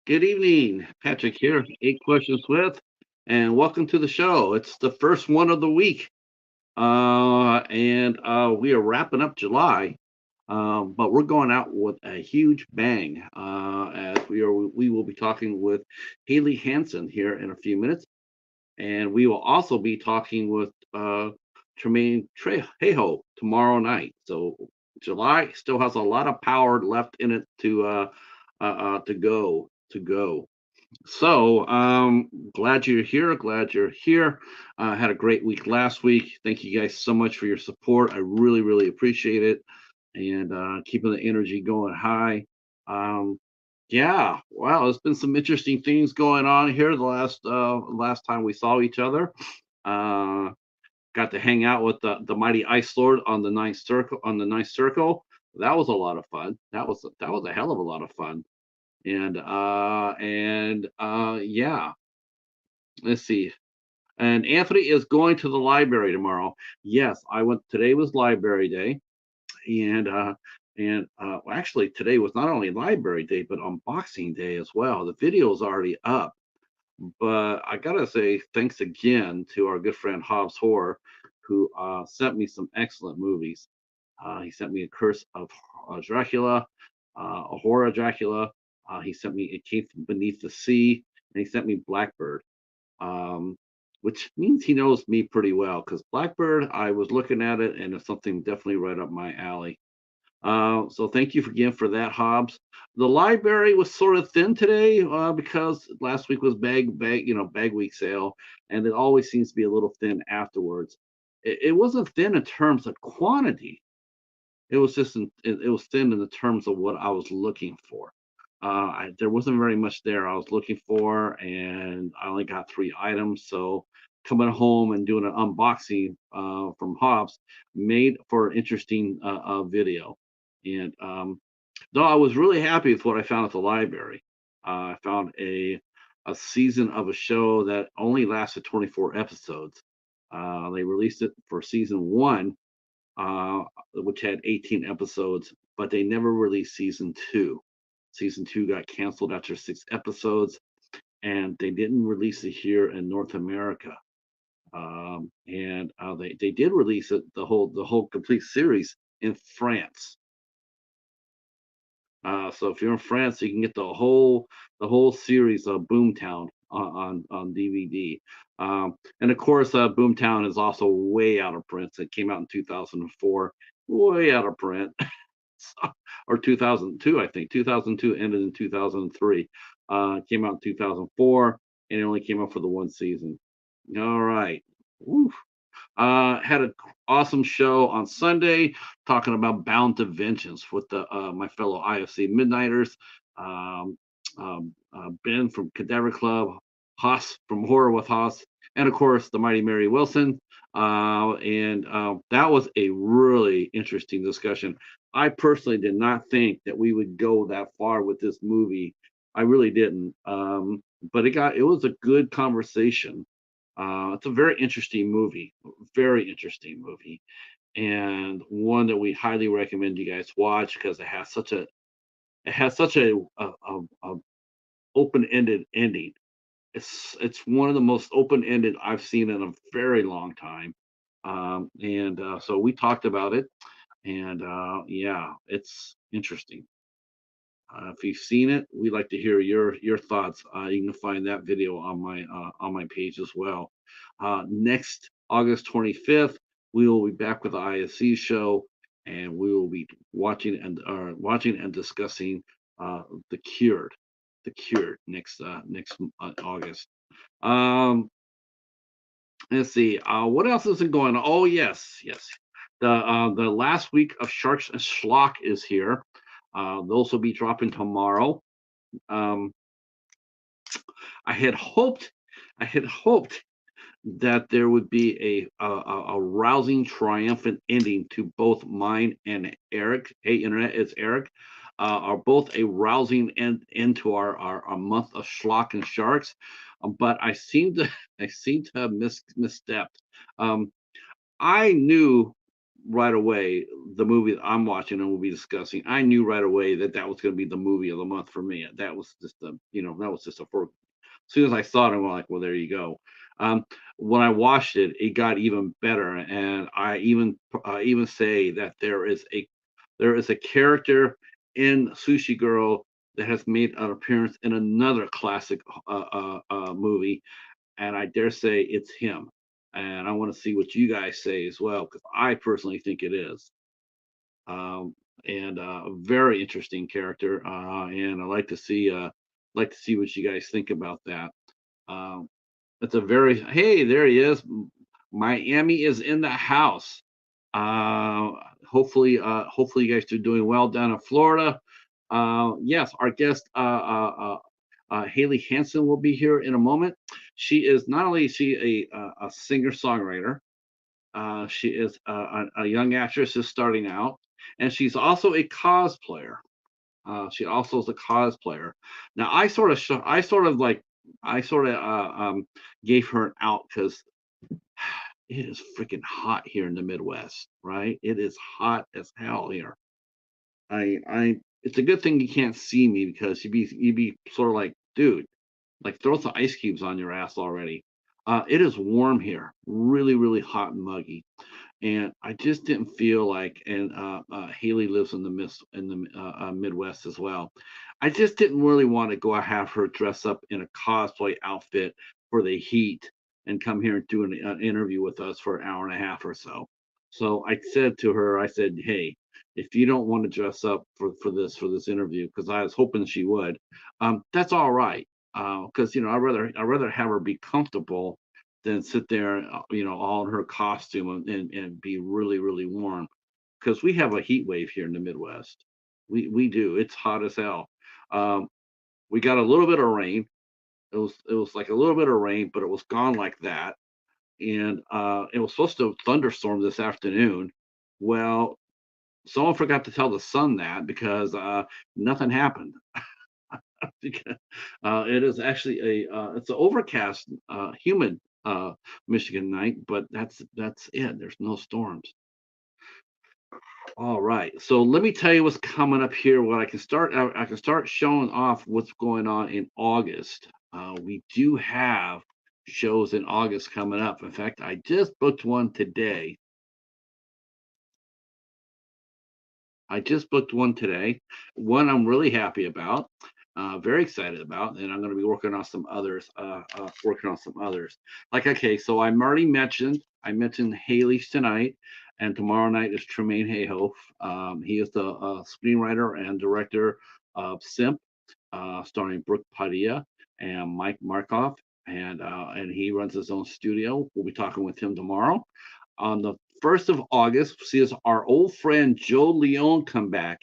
Good evening, Patrick here, 8 Questions With, and welcome to the show. It's the first one of the week, and we are wrapping up July, but we're going out with a huge bang. As we will be talking with Haley Handson here in a few minutes, and we will also be talking with Tremaine Trejo tomorrow night. So July still has a lot of power left in it to go. So, glad you're here. Glad you're here. Had a great week last week. Thank you guys so much for your support. I really, really appreciate it, and keeping the energy going high. Um, yeah, wow, there's been some interesting things going on here the last time we saw each other. Uh, got to hang out with the mighty Ice Lord on the ninth circle. That was a lot of fun. That was a hell of a lot of fun. And yeah, let's see. And Anthony is going to the library tomorrow. Yes, I went. Today was library day, and well, actually today was not only library day but unboxing day as well. The video is already up, but I gotta say thanks again to our good friend Hobbs Horror, who sent me some excellent movies. He sent me a Curse of Dracula, a Horror of Dracula. He sent me It Came from Beneath the Sea, and he sent me Blackbird, um, which means he knows me pretty well. Because Blackbird, I was looking at it, and it's something definitely right up my alley. So thank you again for that, Hobbs. The library was sort of thin today because last week was bag week sale, and it always seems to be a little thin afterwards. It wasn't thin in terms of quantity. It was just it was thin in the terms of what I was looking for. There wasn't very much there I was looking for, and I only got 3 items. So coming home and doing an unboxing from Hobbs made for an interesting video. And though I was really happy with what I found at the library, I found a season of a show that only lasted 24 episodes. They released it for season 1, which had 18 episodes, but they never released season 2. Season 2 got canceled after 6 episodes, and they didn't release it here in North America. And they did release it, the whole complete series, in France. So if you're in France, you can get the whole series of Boomtown on DVD. And of course, Boomtown is also way out of print. It came out in 2004, way out of print, or 2002, I think. 2002 ended in 2003. Came out in 2004, and it only came out for the one season. All right. Woo. Had an awesome show on Sunday talking about Bound to Vengeance with my fellow IFC Midnighters, um, Ben from Cadaver Club, Haas from Horror with Haas, and of course the mighty Mary Wilson. And that was a really interesting discussion. I personally did not think that we would go that far with this movie. I really didn't. But it was a good conversation. It's a very interesting movie, and one that we highly recommend you guys watch because it has such a open-ended ending. It's one of the most open-ended I've seen in a very long time. And so we talked about it, and yeah, it's interesting. If you've seen it, we'd like to hear your thoughts. You can find that video on my page as well. Next August 25th, we will be back with the ISC show, and we will be watching and discussing the Cured, next August. Um, let's see. What else is going on? Oh yes, yes. The last week of Sharks and Schlock is here. Those will be dropping tomorrow. Um, I had hoped, I had hoped that there would be a rousing, triumphant ending to both mine and Eric. Hey, internet, it's Eric. Are both a rousing end to our month of Schlock and Sharks, but I seem to have misstepped. Um, I knew right away the movie that I'm watching and we'll be discussing. I knew right away that that was going to be the movie of the month for me. That was just a, that was just a for. As soon as I saw it, I'm like, well, there you go. Um, when I watched it, it got even better, and I even say that there is a character in Sushi Girl that has made an appearance in another classic movie, and I dare say it's him. And I want to see what you guys say as well, because I personally think it is. Um, and a very interesting character, and I like to see what you guys think about that. Um, it's a very hey, there he is. Miami is in the house. Uh, hopefully you guys are doing well down in Florida. Yes, our guest Haley Handson will be here in a moment. She is not only is she a singer songwriter, she is a young actress just starting out, and she's also a cosplayer. She also is a cosplayer. Now, I sort of gave her an out because it is freaking hot here in the Midwest, right? It is hot as hell here. It's a good thing you can't see me because you'd be sort of like, dude, like throw some ice cubes on your ass already. It is warm here, really, really hot and muggy, and I just didn't feel like. And Haley lives in the Midwest as well. I just didn't really want to go have her dress up in a cosplay outfit for the heat and come here and do an interview with us for an hour and a half or so. So I said to her, I said, hey, if you don't want to dress up for this interview, because I was hoping she would, that's all right. Because I'd rather have her be comfortable than sit there, all in her costume and be really, really warm. Because we have a heat wave here in the Midwest. We do. It's hot as hell. Um, we got a little bit of rain. It was like a little bit of rain, but it was gone like that. And it was supposed to thunderstorm this afternoon. Well, someone forgot to tell the sun that because nothing happened. Because it is actually it's an overcast, humid Michigan night, but that's it. There's no storms. All right, so let me tell you what's coming up here. What I can start showing off what's going on in August. We do have shows in August coming up. In fact, I just booked one today. I just booked one today. One I'm really happy about, very excited about, and I'm going to be working on some others. Working on some others. Like, okay, so I mentioned Haley's tonight, and tomorrow night is Tremaine Hayhoff. He is the screenwriter and director of Simp, starring Brooke Padilla and Mike Markoff, and he runs his own studio. We'll be talking with him tomorrow. On the 1st of August, sees our old friend Joe Leone come back.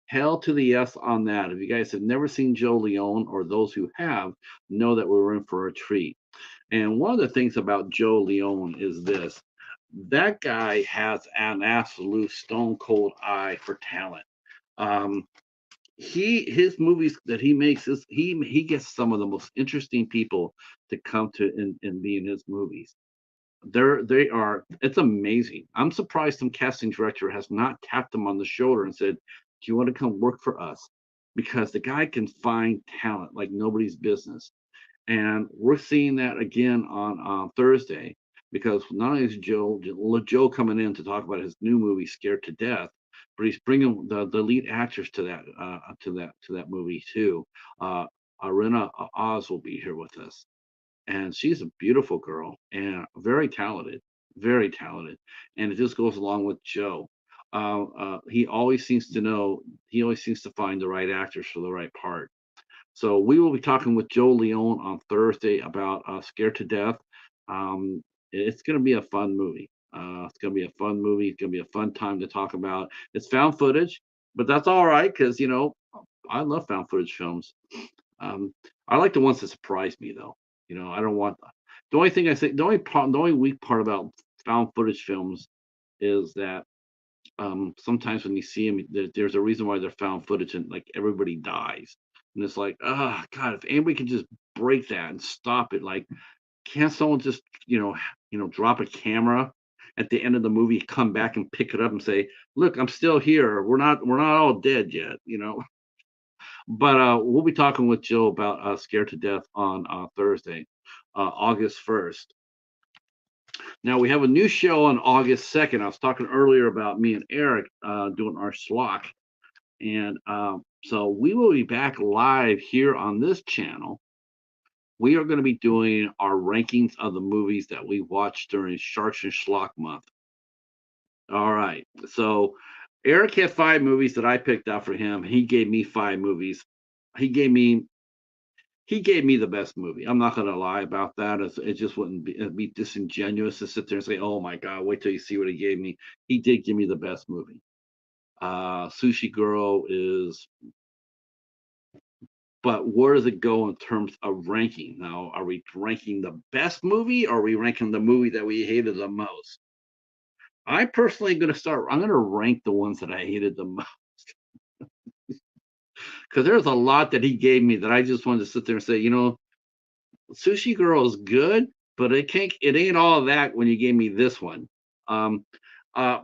Hell to the yes on that. If you guys have never seen Joe Leone, or those who have, know that we're in for a treat. And one of the things about Joe Leone is this: that guy has an absolute stone cold eye for talent. Um, his movies that he makes is he gets some of the most interesting people to come to and be in his movies. They are, it's amazing. I'm surprised some casting director has not tapped him on the shoulder and said, do you want to come work for us? Because the guy can find talent like nobody's business. And we're seeing that again on Thursday, because not only is Joe coming in to talk about his new movie Scared to Death, but he's bringing the lead actors to that movie too. uh Arena Oz will be here with us, and she's a beautiful girl and very talented, very talented. And it just goes along with Joe. He always seems to find the right actors for the right part. So we will be talking with Joe Leone on Thursday about Scared to Death. It's going to be a fun movie. It's going to be a fun movie. It's going to be a fun time to talk about. It's found footage, but that's all right because I love found footage films. Um, I like the ones that surprise me, though. I don't want the only thing I say. The only weak part about found footage films is that sometimes when you see them, there's a reason why they're found footage, and like everybody dies, and it's like, oh God, if anybody can just break that and stop it, like, can't someone just drop a camera at the end of the movie come back and pick it up and say, "Look, I'm still here. We're not all dead yet," you know. But we'll be talking with Jill about Scared to Death on Thursday, August 1st. Now we have a new show on August 2nd. I was talking earlier about me and Eric doing our schlock, and so we will be back live here on this channel. We are going to be doing our rankings of the movies that we watched during Sharks and Schlock month. All right. So Eric had 5 movies that I picked out for him. He gave me 5 movies. He gave me the best movie. I'm not going to lie about that. It just wouldn't be, it'd be disingenuous to sit there and say, "Oh my God, wait till you see what he gave me." He did give me the best movie. Sushi Girl is, but where does it go in terms of ranking? Now, are we ranking the best movie, or are we ranking the movie that we hated the most? I personally going to start. I'm going to rank the ones that I hated the most because there's a lot that he gave me that I just wanted to sit there and say, Sushi Girl is good, but it ain't all that when you gave me this one. Um, uh,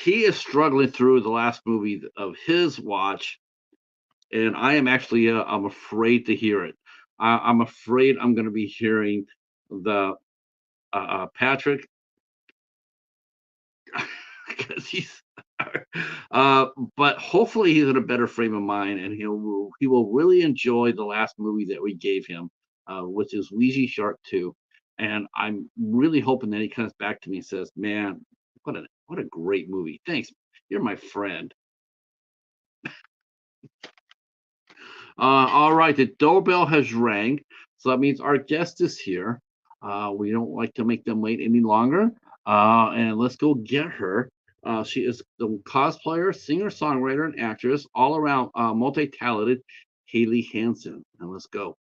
he is struggling through the last movie of his watch, and I am actually I'm afraid to hear it. I'm afraid I'm going to be hearing the Patrick because he's uh, but hopefully he's in a better frame of mind, and he will really enjoy the last movie that we gave him, which is Ouija Shark 2. And I'm really hoping that he comes back to me and says, "Man, what a great movie. Thanks. You're my friend." All right, the doorbell has rang, so that means our guest is here. We don't like to make them wait any longer, and let's go get her. She is the cosplayer, singer, songwriter, and actress, all around multi-talented Haley Handson. And let's go.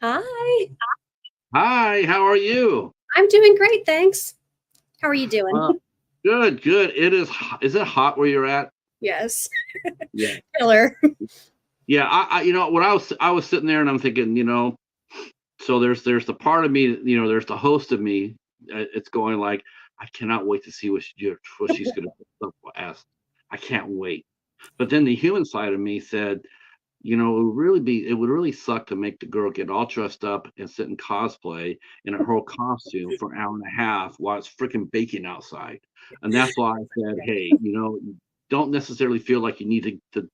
Hi, Hi, how are you? I'm doing great, thanks. How are you doing? Uh, good, good. Is it hot where you're at? Yes, Yeah, killer. yeah. When I was sitting there and I'm thinking, so there's the part of me, there's the host of me. It's going like, I cannot wait to see what she's going to ask. I can't wait. But then the human side of me said, it would really suck to make the girl get all dressed up and sit in cosplay in a whole costume for an hour and a half while it's freaking baking outside. And that's why I said, hey, don't necessarily feel like you need to.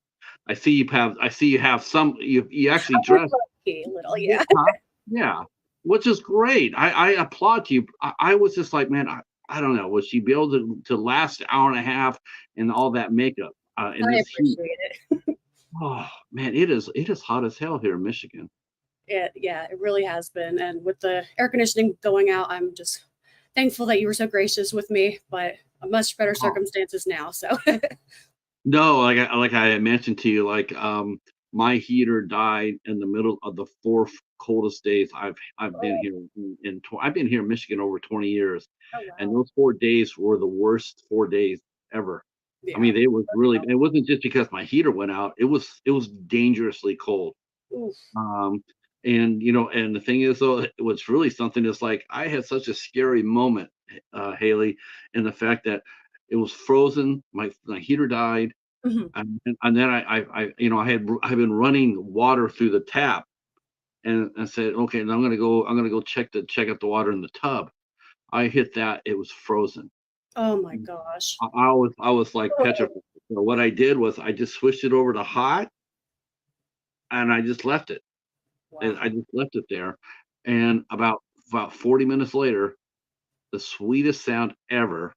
I see you have some. You actually dress. A little, Yeah, yeah. yeah, which is great. I applaud you. I was just like, man, I don't know. Would she be able to last an hour and a half and all that makeup in I this heat? appreciate it. Oh man, it is hot as hell here in Michigan. Yeah, it really has been. And with the air conditioning going out, I'm just thankful that you were so gracious with me, but much better Oh, circumstances now. So, no, like I had mentioned to you, like my heater died in the middle of the 4th coldest days I've been oh, here I've been here in Michigan over 20 years, oh and wow. those 4 days were the worst 4 days ever. I Yeah. mean, it wasn't just because my heater went out. It was dangerously cold. Oof. Um, and the thing is, though, what's really something is like I had such a scary moment, Haley, in the fact that it was frozen. My heater died, Mhm. and then I've been running water through the tap, and said, okay, now I'm gonna go check out the water in the tub. I hit that, it was frozen. Oh my gosh. I was like Oh, petrified. So what I did was I just switched it over to hot, and I just left it. And I wow. just left it there. And about 40 minutes later, the sweetest sound ever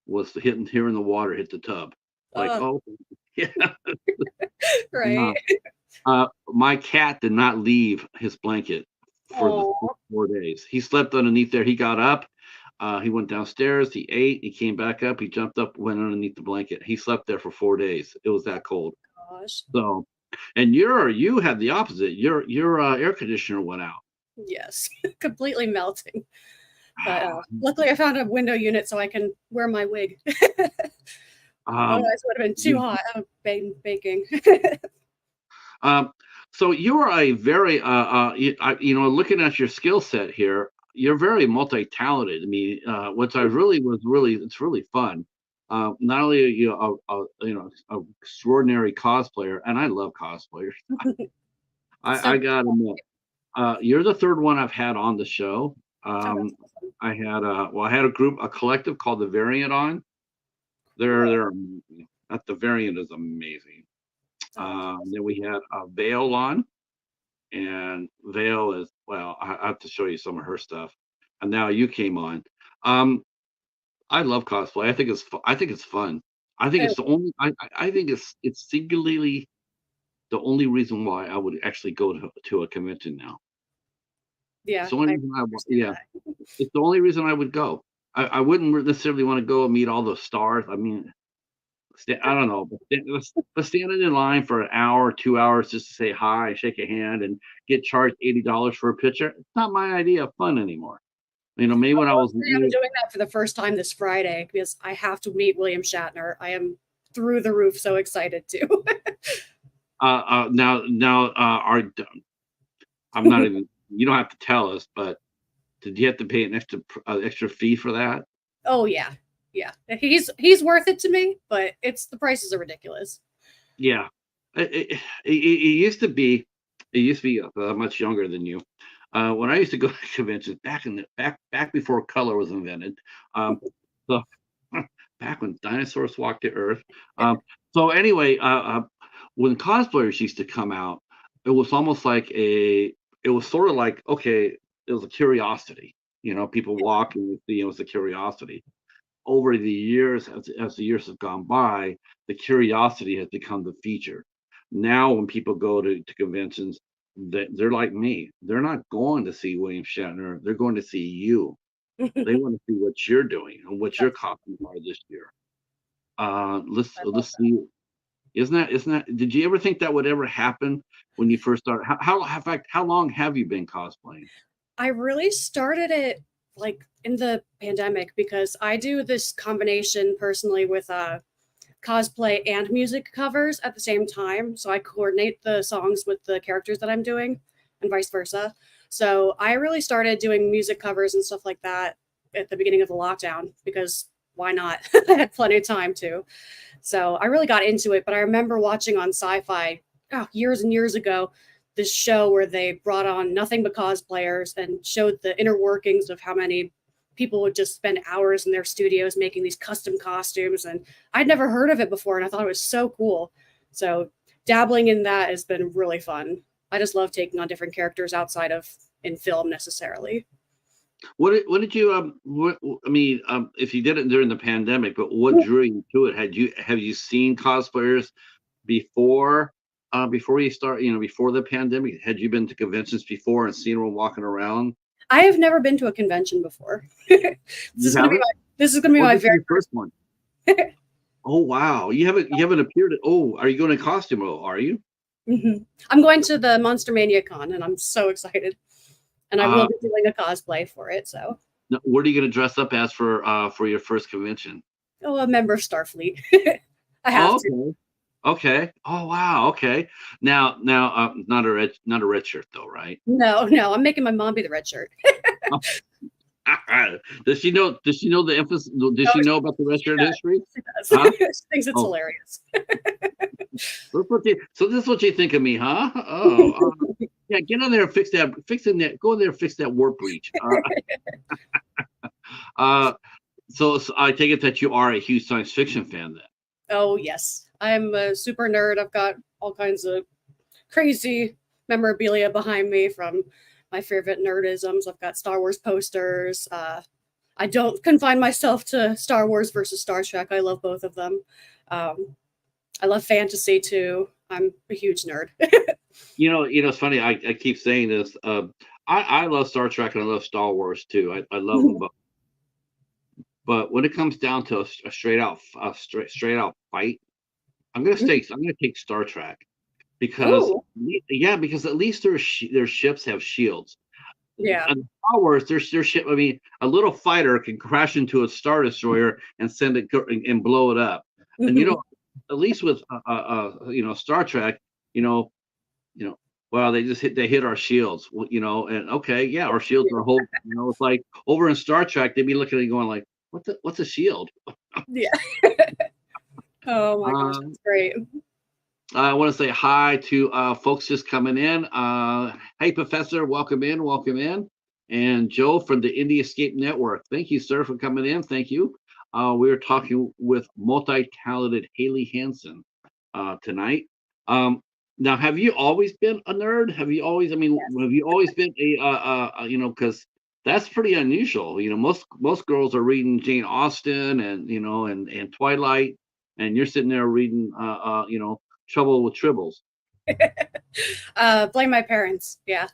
was hearing the water hit the tub. Like, Uh, oh, yeah. right. My cat did not leave his blanket for the Oh, 4 days. He slept underneath there. He got up, he went downstairs, he ate, he came back up, he jumped up, went underneath the blanket. He slept there for 4 days. It was that cold. gosh. So, and you had the opposite. Your air conditioner went out. Yes, completely melting. But luckily, I found a window unit so I can wear my wig. Um, Otherwise, it would have been too you, hot. Baking. um, So you are a very looking at your skill set here, you're very multi-talented. I mean, what I really was really it's really fun. Not only are you a extraordinary cosplayer, and I love cosplayers. It's so I got to admit, you're the third one I've had on the show. oh, that's Um, awesome. I had a collective called the Variant on. Cool. They're amazing. That the Variant is amazing. Oh, that's Then awesome. we had a Veil on, and Veil is well. I have to show you some of her stuff. And now you came on. Um, I love cosplay. I think it's fun. I think Oh, it's the only. I think it's singularly the only reason why I would actually go to a convention now. It's yeah, the only I reason understand yeah, that. it's the only reason I would go. I wouldn't necessarily want to go and meet all the stars. I mean, I don't know, but standing in line for an hour, 2 hours just to say hi, shake a hand, and get charged $80 for a picture. It's not my idea of fun anymore. Maybe I when I will was say I'm doing that for the first time this Friday because I have to meet William Shatner. I am through the roof so excited to. are I'm not even. You don't have to tell us, but did you have to pay an extra fee for that? Oh yeah. Yeah. He's worth it to me, but it's the prices are ridiculous. Yeah, it used to be. It used to be much younger than you. When I used to go to conventions back before color was invented. So back when dinosaurs walked the earth. So anyway, when cosplayers used to come out, it was almost like it was sort of like, okay, it was a curiosity. People walking, it was a curiosity. Over the years, as the years have gone by, the curiosity has become the feature. Now, when people go to conventions, they're like me. They're not going to see William Shatner. They're going to see you. They want to see what you're doing and what your That's costumes are this year. I love Let's see. Isn't that? Did you ever think that would ever happen when you first started? In fact, how long have you been cosplaying? I really started it like in the pandemic because I do this combination personally with cosplay and music covers at the same time. So I coordinate the songs with the characters that I'm doing and vice versa. So I really started doing music covers and stuff like that at the beginning of the lockdown because why not? I had plenty of time to. So I really got into it. But I remember watching on sci-fi years and years ago this show where they brought on nothing but cosplayers and showed the inner workings of how many people would just spend hours in their studios making these custom costumes. And I'd never heard of it before, and I thought it was so cool. So dabbling in that has been really fun. I just love taking on different characters outside of in film necessarily. What did you I mean, if you did it during the pandemic, but what drew you to it? Have you seen cosplayers before before you start, before the pandemic? Had you been to conventions before and seen them walking around? I have never been to a convention before. this You is gonna be haven't? my this is gonna be Well, my this is very your first one. Oh wow. You haven't appeared at are you going to costume? Oh, are you? Mhm. I'm going to the Monster Mania Con, and I'm so excited. And I will Uh be doing a cosplay for it. So, what are you going to dress up as for your first convention? oh, a member of Starfleet. I have Oh, to. okay. Okay. Oh wow. Okay. Now, not a red shirt though, right? No, no, I'm making my mom be the red shirt. Does she know? Does she know the emphasis? Does Oh, she know about the red she shirt does. history? She does. Huh? She thinks it's Oh, hilarious. so this is what you think of me, huh? Oh, yeah. Get on there and fix that. Fixing that. Go in there and fix that warp breach. Uh, so I take it that you are a huge science fiction fan then. Oh, yes. I'm a super nerd. I've got all kinds of crazy memorabilia behind me from my favorite nerdisms. I've got Star Wars posters. I don't confine myself to Star Wars versus Star Trek. I love both of them. Um, I love fantasy too. I'm a huge nerd. It's funny. I keep saying this. I love Star Trek and I love Star Wars too. I love them both. But when it comes down to a straight out fight, I'm gonna take Star Trek because Oh, yeah, because at least their ships have shields. yeah. And Star Wars, their ship. I mean, a little fighter can crash into a star destroyer and send it and blow it up. And Mhm. at least with Star Trek, you know, Well, they hit our shields, you know, and okay, yeah, our shields are whole, you know, it's like over in Star Trek, they'd be looking at it going like, what's a shield? Yeah. Oh my gosh, Um, that's great. I want to say hi to folks just coming in. Hey, Professor, welcome in, welcome in. And Joe from the Indie Escape Network. Thank you, sir, for coming in. Thank you. We're talking with multi-talented Haley Handson tonight. Um, Now, have you always been a nerd? Have you always, I mean, Yes. have you always been you know, because that's pretty unusual. You know, most girls are reading Jane Austen and, you know, and Twilight, and you're sitting there reading, you know, Trouble with Tribbles. Blame my parents. Yeah.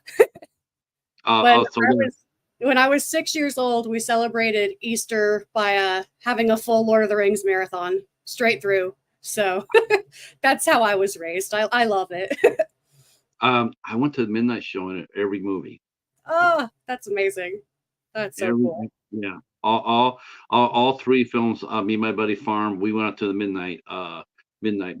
When So I was when I was 6 years old, we celebrated Easter by having a full Lord of the Rings marathon straight through. So that's how I was raised. I love it. I went to the midnight showing of every movie. Oh, that's amazing. That's so Every cool. Yeah, all three films. Me and my buddy Farm, we went out to the midnight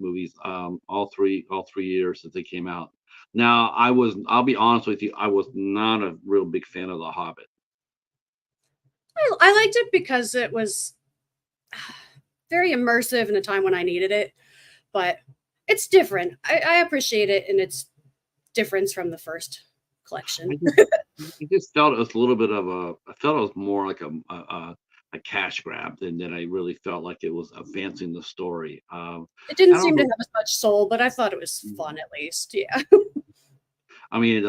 movies. All three years that they came out. Now, I'll be honest with you, I was not a real big fan of The Hobbit. I liked it because it was very immersive in a time when I needed it, but it's different. I appreciate it in its difference from the first collection. I just, I just felt it was a little bit of I felt it was more like a cash grab than I really felt like it was advancing the story. It didn't I don't seem to know. have as much soul, but I thought it was fun at least. Yeah. I mean,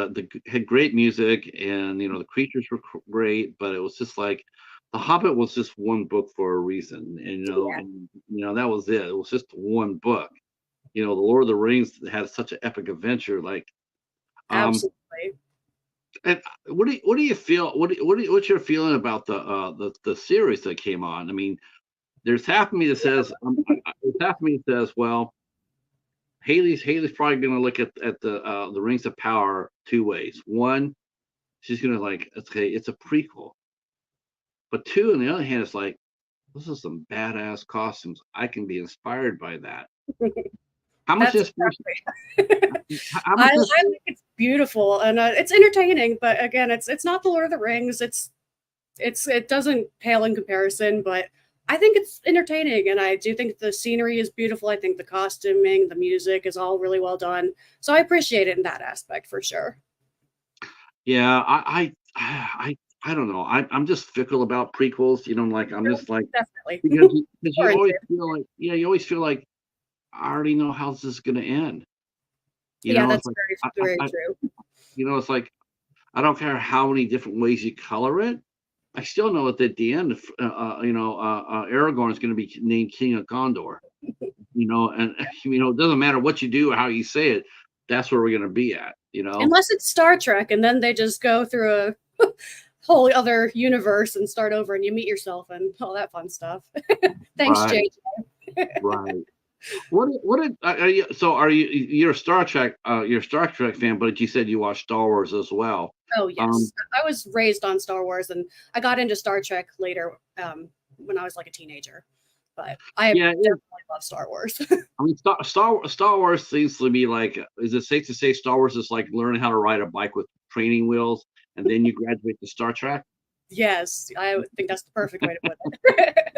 had great music, and you know the creatures were great, but it was just like The Hobbit was just one book for a reason, Yeah, and you know that was it. It was just one book. You know, the Lord of the Rings had such an epic adventure. Like, um, absolutely. and what do you feel? What's your feeling about the series that came on? I mean, there's half of me that says, there's half of me that says, well, Haley's probably going to look at the Rings of Power two ways. One, she's gonna like, okay, it's a prequel. But two, on the other hand, it's like, this is some badass costumes. I can be inspired by that. How much That's inspiration? exactly. How I much inspiration? think it's beautiful and it's entertaining, but again, it's not the Lord of the Rings. It doesn't pale in comparison, but I think it's entertaining, and I do think the scenery is beautiful. I think the costuming, the music is all really well done, so I appreciate it in that aspect for sure. Yeah, I don't know. I'm just fickle about prequels. You know, like I'm just like, Definitely. because you always Warranted. feel like, yeah, you always feel like I already know how this is gonna end. You Yeah, know, it's that's like very true. you know, it's like I don't care how many different ways you color it. I still know that at the end, you know, Aragorn is going to be named King of Gondor. You know, and you know, it doesn't matter what you do or how you say it. That's where we're going to be at. You know, Unless it's Star Trek, and then they just go through a whole other universe and start over, and you meet yourself and all that fun stuff. Thanks, right, JJ. right. Are you? So you're you're a Star Trek fan, but you said you watch Star Wars as well. Oh Um, yes, I was raised on Star Wars, and I got into Star Trek later when I was like a teenager. But I yeah, definitely love Star Wars. I mean, Star Wars seems to be like, is it safe to say Star Wars is like learning how to ride a bike with training wheels, and then you graduate to Star Trek? Yes, I think that's the perfect way to put it.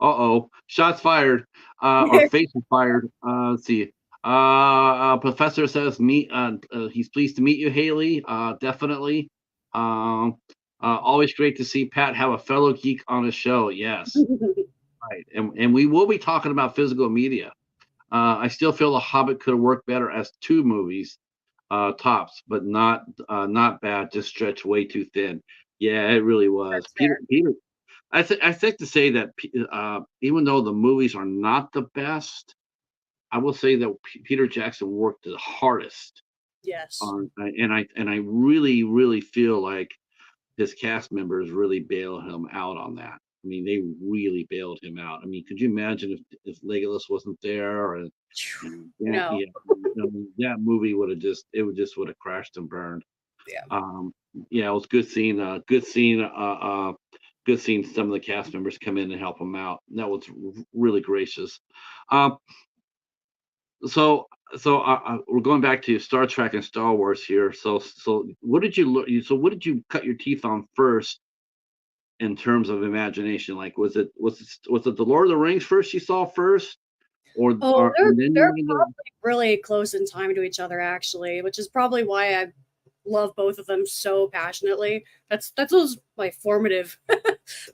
Uh-oh, shots fired, or faces fired. Let's see. Professor says, he's pleased to meet you, Haley. Definitely. Um, Always great to see Pat have a fellow geek on the show. Yes, right. And we will be talking about physical media. I still feel The Hobbit could have worked better as two movies, tops, but not bad. Just stretched way too thin. Yeah, it really was. That's fair. Peter. I think to say that even though the movies are not the best, I will say that Peter Jackson worked the hardest Yes. on, and I really feel like his cast members really bailed him out on that. I mean, they really bailed him out. I mean, could you imagine if Legolas wasn't there, and that, No. yeah, that movie would have crashed and burned. Yeah. Um, yeah, it was good seeing some of the cast members come in and help him out. That was really gracious. Um, so we're going back to Star Trek and Star Wars here. So what did you look? So what did you cut your teeth on first in terms of imagination? Like, was it the Lord of the Rings first you saw first, Oh, or and then you they're went into probably really close in time to each other, actually, which is probably why I love both of them so passionately. That's those my formative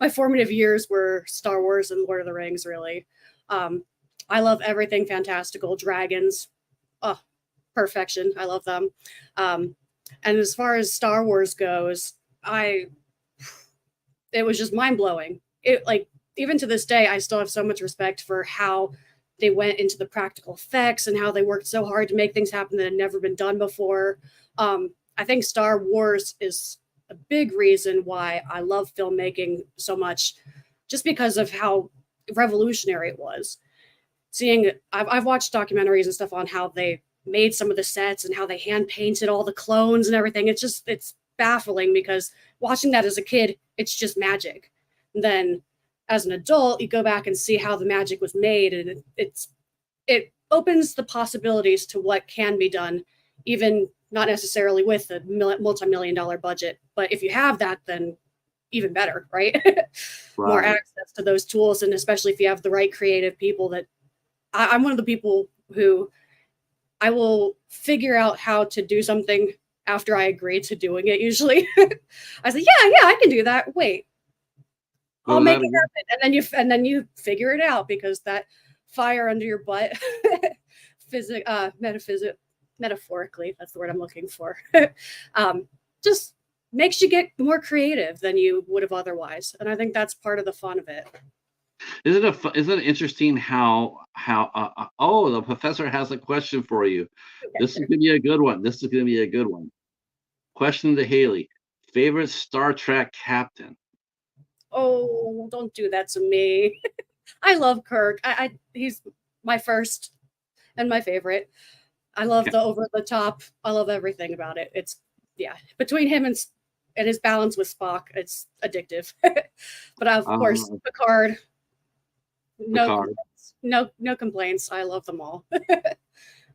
my formative years were Star Wars and Lord of the Rings, really. Um, I love everything fantastical, dragons. Oh, perfection. I love them. Um, and as far as Star Wars goes, I it was just mind blowing. It like even to this day, I still have so much respect for how they went into the practical effects and how they worked so hard to make things happen that had never been done before. I think Star Wars is a big reason why I love filmmaking so much, just because of how revolutionary it was. Seeing, I've watched documentaries and stuff on how they made some of the sets and how they hand painted all the clones and everything. It's baffling because watching that as a kid, it's just magic. And then as an adult, you go back and see how the magic was made, and it opens the possibilities to what can be done, even not necessarily with a multi-million dollar budget. But if you have that, then even better, right? More right. access to those tools, and especially if you have the right creative people. That I'm one of the people who I will figure out how to do something after I agree to doing it. Usually, I say, yeah, I can do that. Wait, I'll So make that it happen, and then you figure it out because that fire under your butt, metaphorically, that's the word I'm looking for, just makes you get more creative than you would have otherwise, and I think that's part of the fun of it. isn't it interesting how oh, the professor has a question for you. This is gonna be a good one. This is gonna be a good one. Question to Haley. Favorite Star Trek captain? Oh, don't do that to me. I love Kirk. He's my first and my favorite. I love the over the top. I love everything about it. It's yeah, between him and his balance with Spock, it's addictive. But of course, Uh, Picard, no Picard. complaints. No complaints. I love them all. I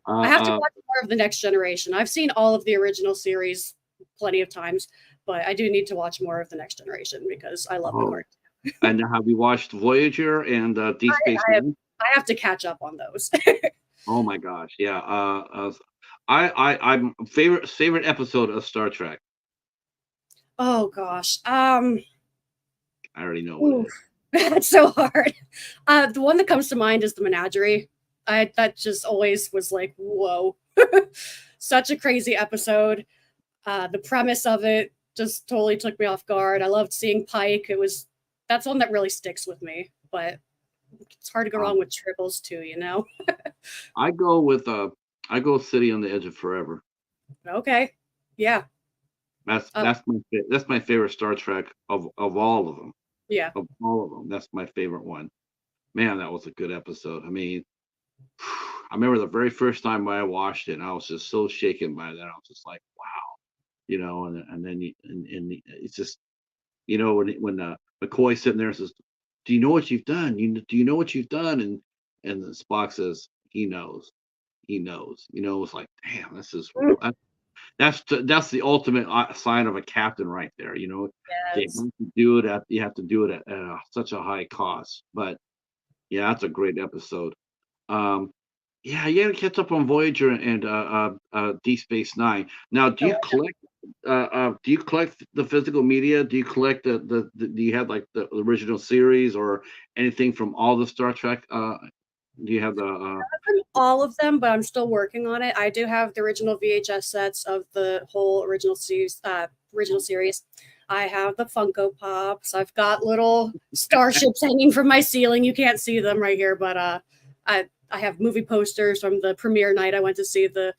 Uh, have to uh, watch more of the Next Generation. I've seen all of the original series plenty of times, but I do need to watch more of the Next Generation because I love oh, Picard. and have you watched Voyager and Deep Space I have, Nine? I have to catch up on those. Oh my gosh, yeah. I'm favorite episode of Star Trek. Oh gosh. I already know what it Ooh, is. that's so hard. The one that comes to mind is the Menagerie. I That just always was like, whoa, such a crazy episode. The premise of it just totally took me off guard. I loved seeing Pike. That's one that really sticks with me. But it's hard to go wrong Um, with triples too, you know. I go with I go City on the Edge of Forever. Okay, yeah, That's uh, that's my favorite Star Trek of all of them. yeah. Of all of them, that's my favorite one. Man, that was a good episode. I mean, I remember the very first time I watched it, and I was just so shaken by that. I was just like, wow, and then it's just when McCoy's sitting there and says, "Do you know what you've done? Do you know what you've done?" And Spock says, "He knows, he knows." It's like, damn, Mm, that's the ultimate sign of a captain right there. yes. You have to do it at such a high cost. But yeah, that's a great episode. Um, yeah, you gotta catch up on Voyager and Deep Space Nine. Now, Oh, do you collect the physical media? Do you collect do you have like the original series or anything from all the Star Trek? Do you have the all of them, but I'm still working on it. I do have the original VHS sets of the whole original series. I have the Funko Pops. I've got little starships hanging from my ceiling. You can't see them right here, but I have movie posters from the premiere night I went to see the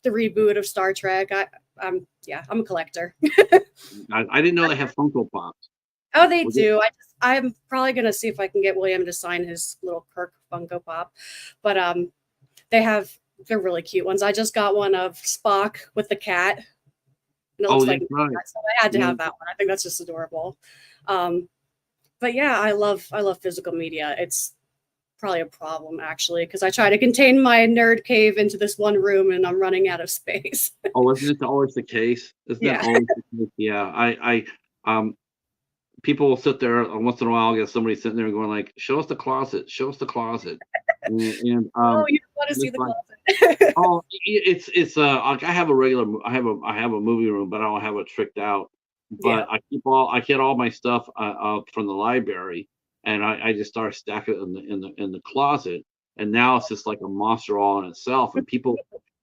reboot of Star Trek. I'm a collector. I didn't know they have Funko Pops. Oh, they Was it? do. I'm probably gonna see if I can get William to sign his little Kirk Funko Pop, but they're really cute ones. I just got one of Spock with the cat, and it Oh, looks that's like right. so I had to Yeah. have that one. I think that's just adorable. Um, but yeah, I love physical media. It's probably a problem actually, because I try to contain my nerd cave into this one room and I'm running out of space. Oh, isn't it always the case? Isn't that Yeah. always the case? Yeah, people will sit there once in a while. I'll get somebody sitting there going like, "Show us the closet, show us the closet," and Oh, you don't want to see it's the like, closet. oh, it's like I have a regular, I have a movie room, but I don't have it tricked out. Yeah. But I get all my stuff from the library, and I just start stacking it in the closet, and now it's just like a monster all in itself, and people.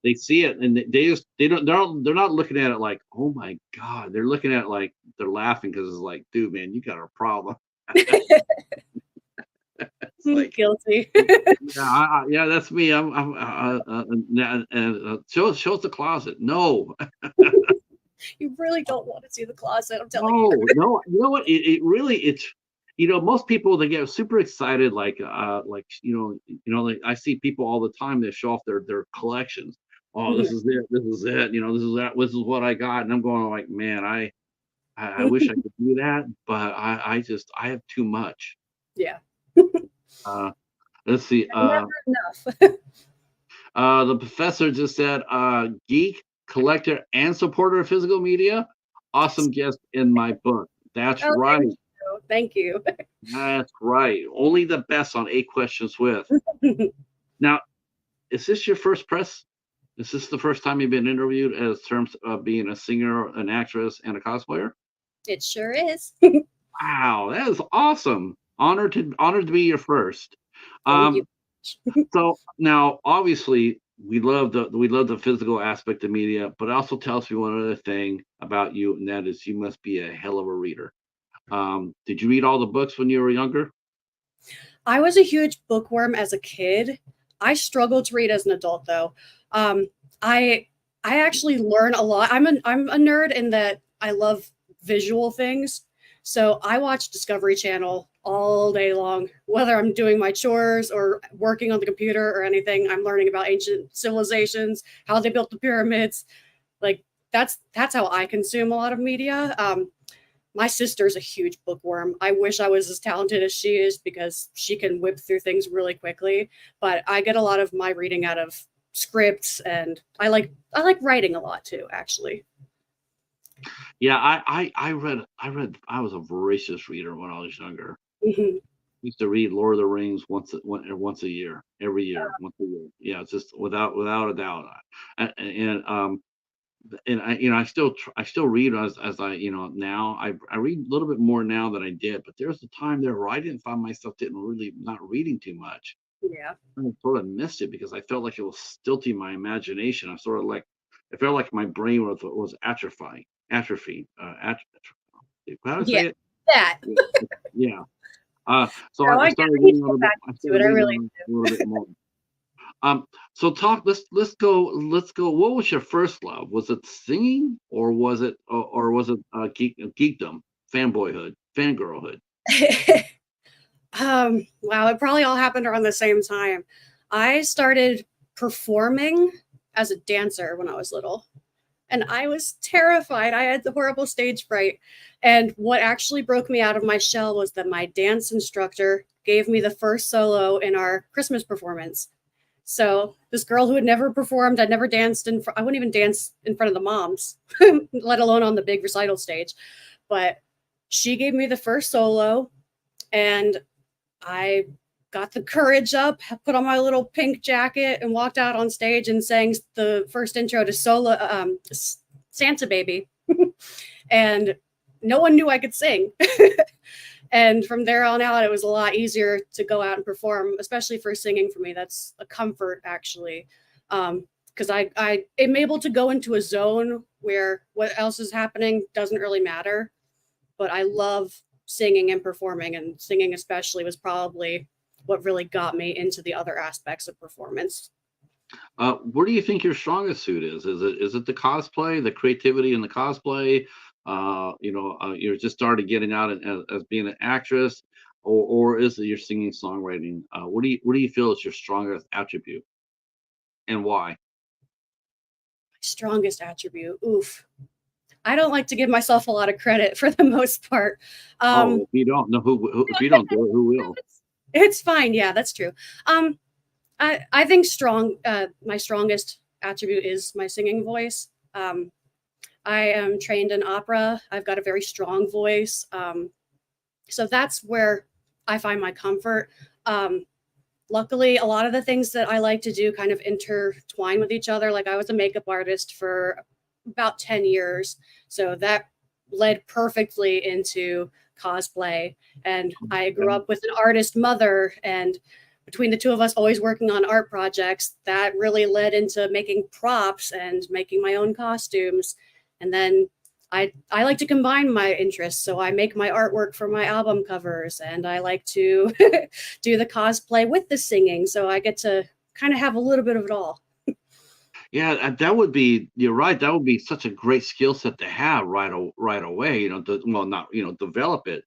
They see it and they just they're not looking at it like, oh my god, they're looking at it like they're laughing because it's like, dude, man, you got a problem. It's like, Guilty. yeah, yeah, that's me. Show us the closet. No, You really don't want to see the closet, I'm telling you. no, no. You know what? It really it's most people they get super excited like like I see people all the time that show off their collections. Oh, Mhm. this is it. This is it. This is that. This is what I got, and I'm going like, man, I wish I could do that, but I have too much. Yeah. Uh, let's see. Never enough. The professor just said, geek, collector, and supporter of physical media. Awesome guest in my book. That's Oh, right. thank you. That's right. Only the best on 8 Questions with. Now, is this your first press? Is this the first time you've been interviewed as terms of being a singer, an actress, and a cosplayer? It sure is. Wow, that is awesome. Honored to be your first. Thank you. Um, so now, obviously, we love the physical aspect of media, but it also tells me one other thing about you, and that is you must be a hell of a reader. Did you read all the books when you were younger? I was a huge bookworm as a kid. I struggled to read as an adult though. Um, I I actually learn a lot. I'm a nerd in that I love visual things. So I watch Discovery Channel all day long, whether I'm doing my chores or working on the computer or anything. I'm learning about ancient civilizations, how they built the pyramids. Like that's how I consume a lot of media. My sister's a huge bookworm. I wish I was as talented as she is because she can whip through things really quickly. But I get a lot of my reading out of scripts, and I like writing a lot too, actually. Yeah, I was a voracious reader when I was younger. Mhm. Used to read Lord of the Rings once a year, every year, once a year. Yeah, it's just without a doubt. And I I still read as I now I read a little bit more now than I did, but there's a time there where I didn't find myself didn't really not reading too much. Yeah. I sort of missed it because I felt like it was stilting my imagination. I sort of like I felt like my brain was atrophy. How to Yeah. say it? That. Yeah. Yeah. So No, I I started need to reading a get little bit. back I into started it. I reading really a little bit more. So talk. Let's go. What was your first love? Was it singing, or was it geekdom, fanboyhood, fangirlhood? do. Wow, it probably all happened around the same time. I started performing as a dancer when I was little, and I was terrified. I had the horrible stage fright. And what actually broke me out of my shell was that my dance instructor gave me the first solo in our Christmas performance. So this girl who had never performed, I'd never danced I wouldn't even dance in front of the moms, let alone on the big recital stage. But she gave me the first solo, and I got the courage up, put on my little pink jacket, and walked out on stage and sang the first intro to Santa Baby. And no one knew I could sing. And from there on out, it was a lot easier to go out and perform, especially for singing for me. That's a comfort, actually. Because I am able to go into a zone where what else is happening doesn't really matter. But I love singing and performing, and singing especially was probably what really got me into the other aspects of performance. Where do you think your strongest suit is? Is it the cosplay, the creativity in the cosplay? You're just started getting out as being an actress, or is it your singing songwriting? What do you feel is your strongest attribute, and why? Strongest attribute. Oof. I don't like to give myself a lot of credit for the most part. Oh, Um, if you don't know if you don't do it, who will? It's fine. Yeah, that's true. I think my strongest attribute is my singing voice. I am trained in opera. I've got a very strong voice. So that's where I find my comfort. Um, Luckily, a lot of the things that I like to do kind of intertwine with each other. Like I was a makeup artist for about 10 years. So that led perfectly into cosplay. And I grew up with an artist mother, and between the two of us always working on art projects, that really led into making props and making my own costumes. And then I like to combine my interests. So I make my artwork for my album covers, and I like to do the cosplay with the singing. So I get to kind of have a little bit of it all. Yeah, that would be. You're right. That would be such a great skill set to have right away. Well, not develop it.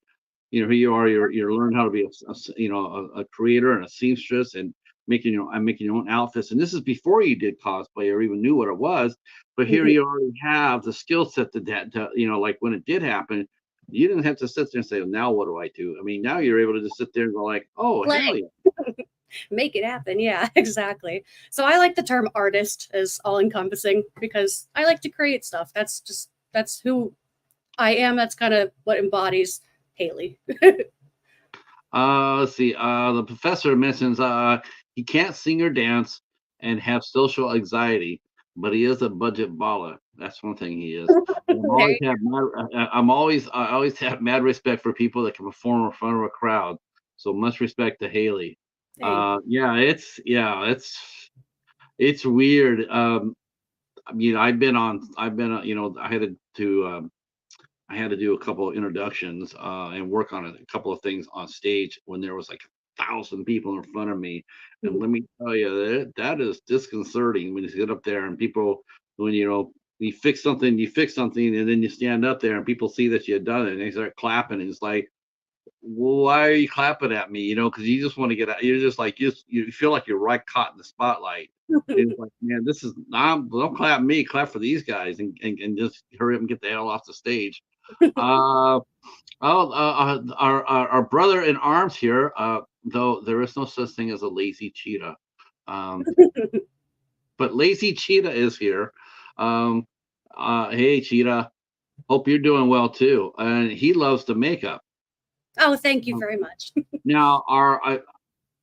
Here you are. You're learning how to be a creator and a seamstress and making your own outfits. And this is before you did cosplay or even knew what it was. But here Mhm. you already have the skill set like when it did happen, you didn't have to sit there and say, now what do I do? I mean, now you're able to just sit there and go like, oh Play, hell yeah. make it happen. Yeah, exactly. So I like the term artist as all encompassing because I like to create stuff. That's who I am. That's kind of what embodies Haley. Let's see. The professor mentions he can't sing or dance and have social anxiety, but he is a budget baller. That's one thing he is. There I always have mad respect for people that can perform in front of a crowd. So much respect to Haley. Thank It's weird. I mean, I've been, I had to do a couple of introductions and work on a couple of things on stage when there was like 1,000 people in front of me. And you. let me tell you, that is disconcerting when you get up there and people, when you fix something, and then you stand up there and people see that you had done it and they start clapping. And it's like, well, why are you clapping at me? Because you just want to get out. You're just like you feel like you're right caught in the spotlight. And it's like, man, don't clap me, clap for these guys, and just hurry up and get the hell off the stage. Uh, our brother in arms here, though there is no such thing as a lazy cheetah. Um, but lazy cheetah is here. Um, hey cheetah, hope you're doing well too. And he loves the makeup. Oh, thank you Um, very much. Now,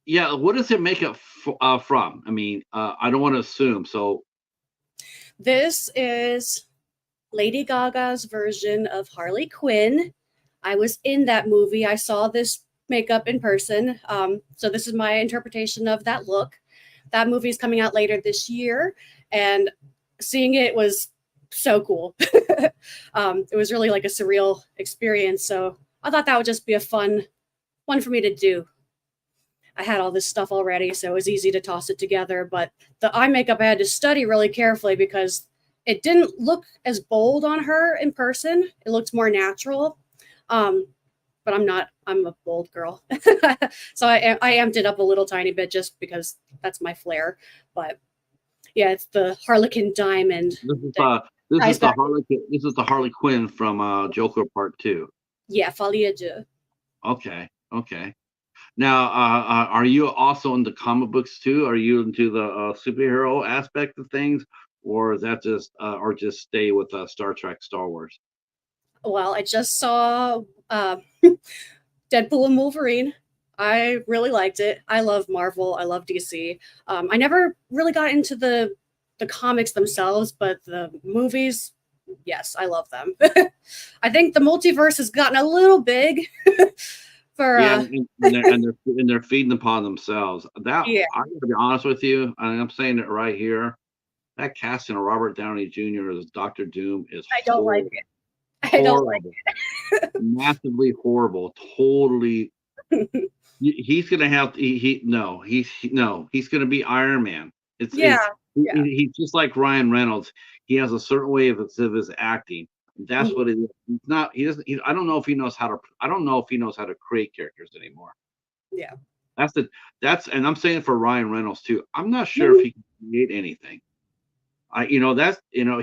yeah, what does it make from? I mean, I don't want to assume. So, This is Lady Gaga's version of Harley Quinn. I was in that movie. I saw this makeup in person. So this is my interpretation of that look. That movie is coming out later this year, and seeing it was so cool. It was really like a surreal experience. So I thought that would just be a fun one for me to do. I had all this stuff already, so it was easy to toss it together. But the eye makeup I had to study really carefully because it didn't look as bold on her in person. It looked more natural. Um, but I'm not. I'm a bold girl, so I amped it up a little tiny bit just because that's my flair. But yeah, it's the Harlequin diamond. this is That ties back. This is the Harley Quinn from Joker Part Two. Yeah, Folie à Deux. Okay, okay. Now, are you also into comic books too? Are you into the superhero aspect of things, or is that or just stay with Star Trek, Star Wars? Well, I just saw Deadpool and Wolverine. I really liked it. I love Marvel. I love DC. I never really got into the comics themselves, but the movies, yes, I love them. I think the multiverse has gotten a little big for Yeah, and they're feeding upon themselves. That yeah. I'm gonna be honest with you, and I'm saying it right here. That casting of Robert Downey Jr. as Doctor Doom is I don't like horrible, it. I don't like horrible, massively horrible, totally. it. He's gonna have no, he's gonna be Iron Man. Yeah, It's yeah. he's just like Ryan Reynolds. He has a certain way of his acting. That's Mhm. what it is. He's not. He doesn't. I don't know if he knows how to. I don't know if he knows how to create characters anymore. Yeah. That's the. And I'm saying for Ryan Reynolds too. I'm not sure if Mhm. he can create anything.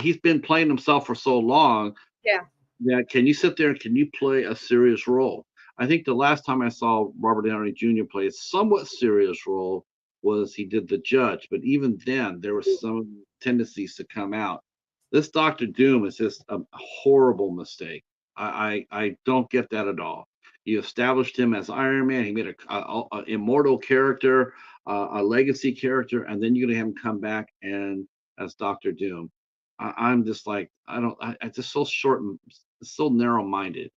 He's been playing himself for so long Yeah. that can you sit there and can you play a serious role? I think the last time I saw Robert Downey Jr. play a somewhat serious role was he did The Judge, but even then there was some tendencies to come out. This Doctor Doom is just a horrible mistake. I don't get that at all. You established him as Iron Man. He made a immortal character, a legacy character, and then you're gonna have him come back and as Doctor Doom. I'm just like I don't. I just so short and so narrow minded.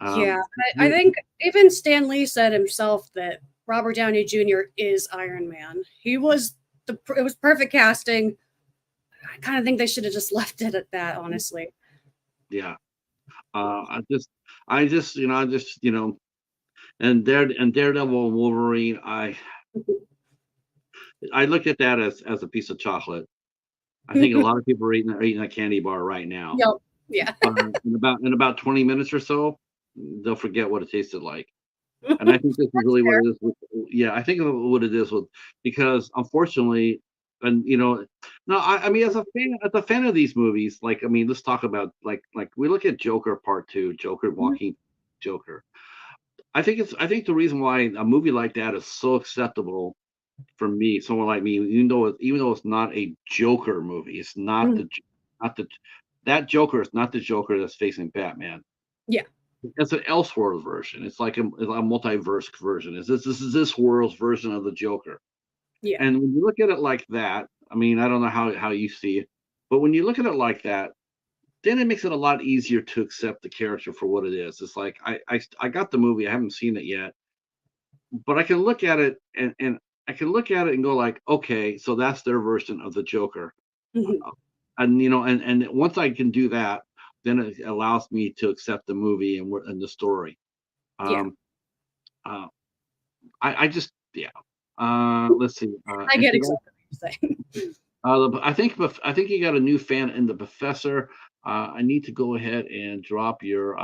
Yeah, I think even Stan Lee said himself that Robert Downey Jr. is Iron Man. It was perfect casting. I kind of think they should have just left it at that, honestly. Yeah. I just, and Daredevil and Wolverine, I look at that as a piece of chocolate. I think a lot of people are eating a candy bar right now. Yep. Yeah. In about 20 minutes or so, they'll forget what it tasted like. And I think this is really fair. what it is. I think what it is because unfortunately, and no, I mean as a fan of these movies, like I mean, let's talk about like we look at Joker Part 2, Joker Walking Joker. I think the reason why a movie like that is so acceptable for me, someone like me, even though it's not a Joker movie, it's not that Joker is not the Joker that's facing Batman. Yeah. It's an Elseworld version. It's like a multiverse version. This is this world's version of the Joker. Yeah. And when you look at it like that, I mean, I don't know how you see it, but when you look at it like that, then it makes it a lot easier to accept the character for what it is. It's like I got the movie, I haven't seen it yet, but I can look at it and I can look at it and go like, okay, so that's their version of the Joker. And and once I can do that, then it allows me to accept the movie and the story. Yeah. I just let's see. I get exactly what you're saying. I think you got a new fan in the Professor. I need to go ahead and drop your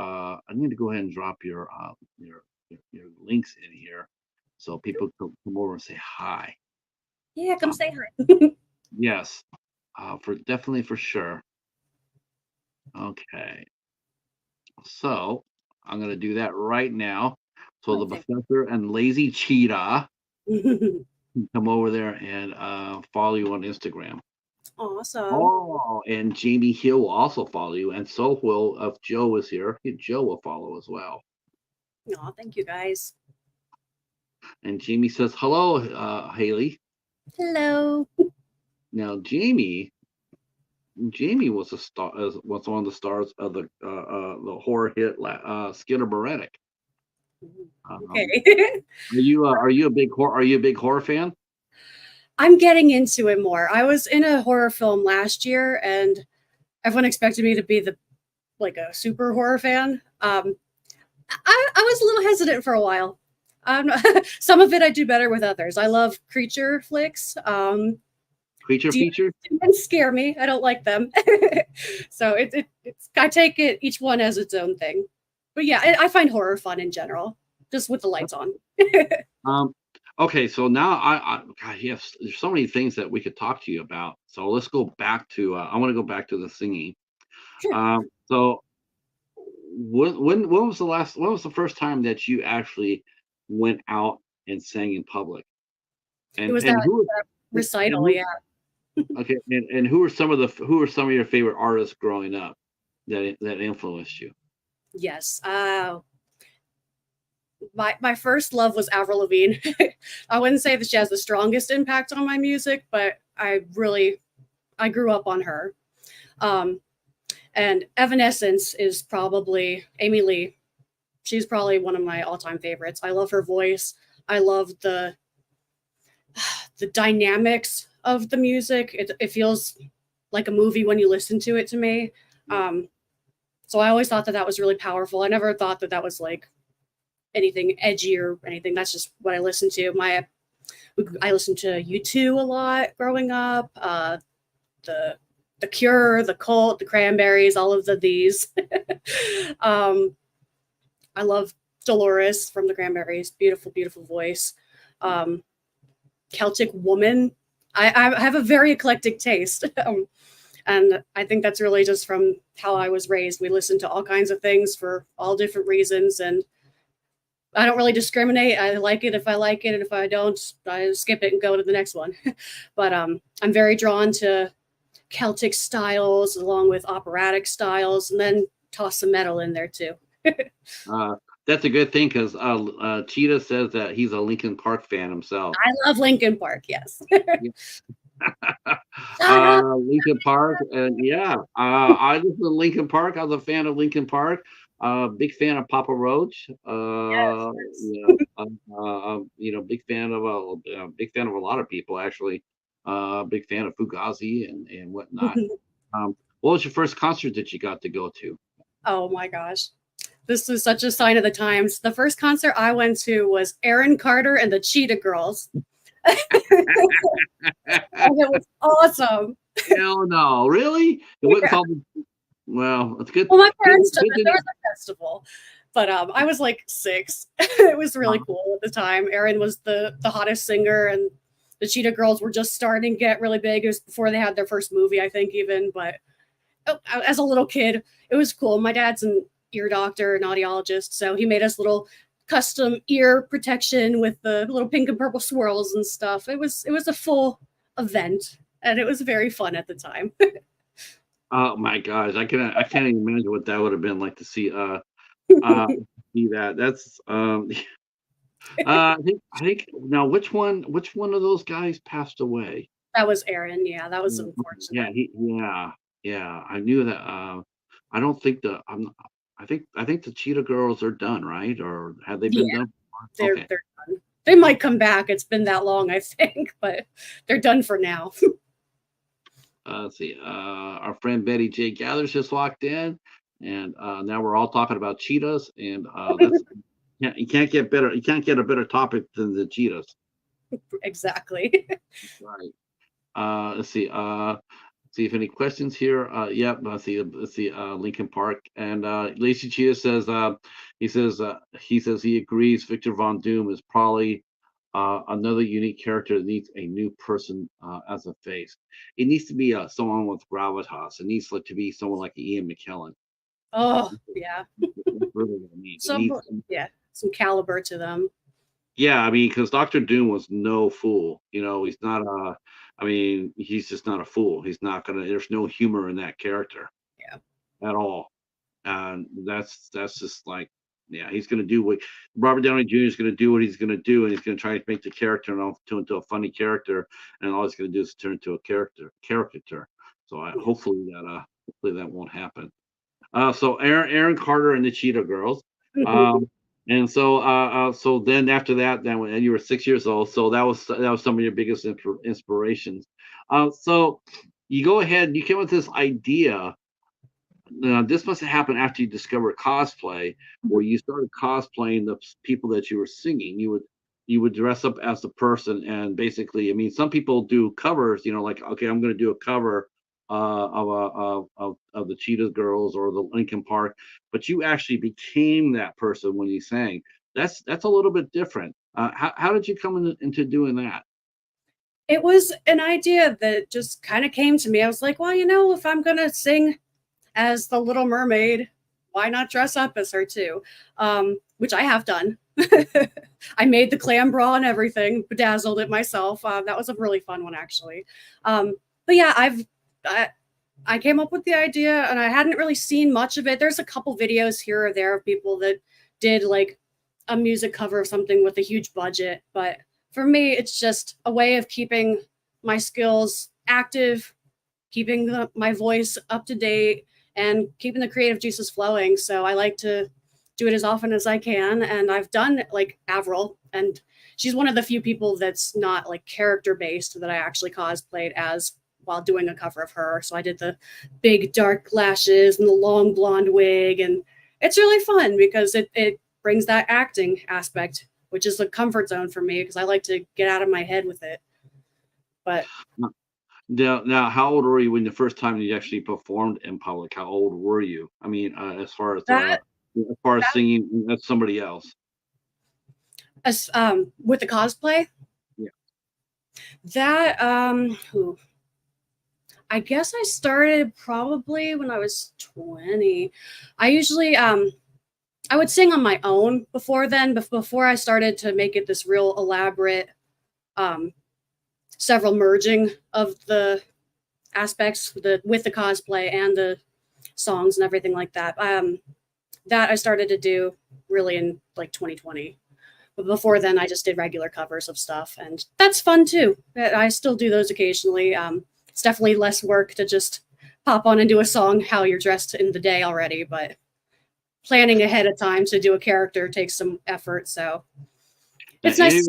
your links in here so people can come over and say hi. Yeah, come say hi. Yes, for sure. Okay, so I'm gonna do that right now. So the Professor and Lazy Cheetah can come over there and follow you on Instagram. Awesome. Oh, and Jamie Hill will also follow you, and so will if Joe is here. Joe will follow as well. Oh, thank you guys. And Jamie says hello, Haley. Hello. Now Jamie was a star, was one of the stars of the horror hit Skinner Beretic. Okay. Are you a big horror fan? I'm getting into it more. I was in a horror film last year, and everyone expected me to be a super horror fan. I was a little hesitant for a while. Some of it I do better with others. I love creature flicks. Creature features demons scare me. I don't like them. So it's I take it each one as its own thing. But yeah, I find horror fun in general, just with the lights on. Okay, so now God, yes, there's so many things that we could talk to you about. So let's go back to I want to go back to the singing. Sure. So when was the first time that you actually went out and sang in public? And it was that recital, yeah. Okay, and who are some of your favorite artists growing up that influenced you? Yes. My first love was Avril Lavigne. I wouldn't say that she has the strongest impact on my music, but I grew up on her. And Evanescence is probably Amy Lee. She's probably one of my all-time favorites. I love her voice. I love the dynamics of the music. It feels like a movie when you listen to it to me. So I always thought that was really powerful. I never thought that was like anything edgy or anything. That's just what I listened to. I listened to U2 a lot growing up. The Cure, the Cult, the Cranberries, all of these. I love Dolores from the Cranberries. Beautiful, beautiful voice. Celtic Woman. I have a very eclectic taste. And I think that's really just from how I was raised. We listen to all kinds of things for all different reasons. And I don't really discriminate. I like it if I like it, and if I don't, I skip it and go to the next one. But I'm very drawn to Celtic styles along with operatic styles, and then toss some metal in there too. Uh, that's a good thing because Cheetah says that he's a Linkin Park fan himself. I love Linkin Park. Yes. Linkin Park, and yeah, I was in Linkin Park. I was a fan of Linkin Park. Big fan of Papa Roach. Yes. Big fan of a lot of people actually. Big fan of Fugazi and whatnot. What was your first concert that you got to go to? Oh my gosh. This is such a sign of the times. The first concert I went to was Aaron Carter and the Cheetah Girls. And it was awesome. Hell no, really? It wasn't called. Well, it's good. Well, my parents took it. There was a festival, but I was like 6. It was really cool at the time. Aaron was the hottest singer, and the Cheetah Girls were just starting to get really big. It was before they had their first movie, I think, even. But as a little kid, it was cool. My dad's an ear doctor, an audiologist, so he made us little custom ear protection with the little pink and purple swirls and stuff. It was a full event, and it was very fun at the time. Oh my gosh, I can't even imagine what that would have been like to see see that. That's I think now which one of those guys passed away? That was Aaron. Yeah, that was unfortunate. Yeah, I knew that. I don't think I think the Cheetah Girls are done, right? Or have they been done? They're done. They might come back. It's been that long, I think, but they're done for now. Let's see. Our friend Betty J Gathers just walked in, and now we're all talking about cheetahs, and that's you can't get better. You can't get a better topic than the cheetahs. Exactly. Right. Let's see. See if any questions here. Yep. Let's see. Lincoln Park and Lacey Cheetah says he says he agrees. Victor Von Doom is probably another unique character that needs a new person as a face. It needs to be someone with gravitas. It needs to be someone like Ian McKellen. Oh yeah. Really some caliber to them. Yeah, I mean, because Doctor Doom was no fool. He's not I mean, he's just not a fool. He's not gonna. There's no humor in that character. Yeah. At all. And that's just like, yeah, he's gonna do what Robert Downey Jr. is gonna do what he's gonna do, and he's gonna try to make the character into a funny character, and all he's gonna do is turn into a caricature. So hopefully that won't happen. So Aaron Carter and the Cheetah Girls. And so then after that, then when you were 6 years old, so that was some of your biggest inspirations. So you go ahead and you came up with this idea. This must have happened after you discovered cosplay, where you started cosplaying the people that you were singing. You would dress up as the person, and basically, I mean, some people do covers. Like, okay, I'm going to do a cover of the Cheetah Girls or the Linkin Park, but you actually became that person when you sang. That's a little bit different. How did you come into doing that? It was an idea that just kind of came to me. I was like, well, if I'm gonna sing as the Little Mermaid, why not dress up as her too? Which I have done. I made the clam bra and everything, bedazzled it myself. That was a really fun one, actually. But yeah, I came up with the idea, and I hadn't really seen much of it. There's a couple videos here or there of people that did like a music cover of something with a huge budget. But for me, it's just a way of keeping my skills active, keeping my voice up to date, and keeping the creative juices flowing. So I like to do it as often as I can. And I've done like Avril, and she's one of the few people that's not like character based that I actually cosplayed as while doing a cover of her. So I did the big dark lashes and the long blonde wig, and it's really fun because it brings that acting aspect, which is a comfort zone for me because I like to get out of my head with it. But now, how old were you when the first time you actually performed in public? How old were you? I mean, as far as singing as somebody else. As with the cosplay, yeah, that I guess I started probably when I was 20. I usually I I would sing on my own before then, before I started to make it this real elaborate, several merging of the aspects with the cosplay and the songs and everything like that. That I started to do really in like 2020. But before then, I just did regular covers of stuff, and that's fun too. I still do those occasionally. It's definitely less work to just pop on and do a song how you're dressed in the day already, but planning ahead of time to do a character takes some effort. So it's nice.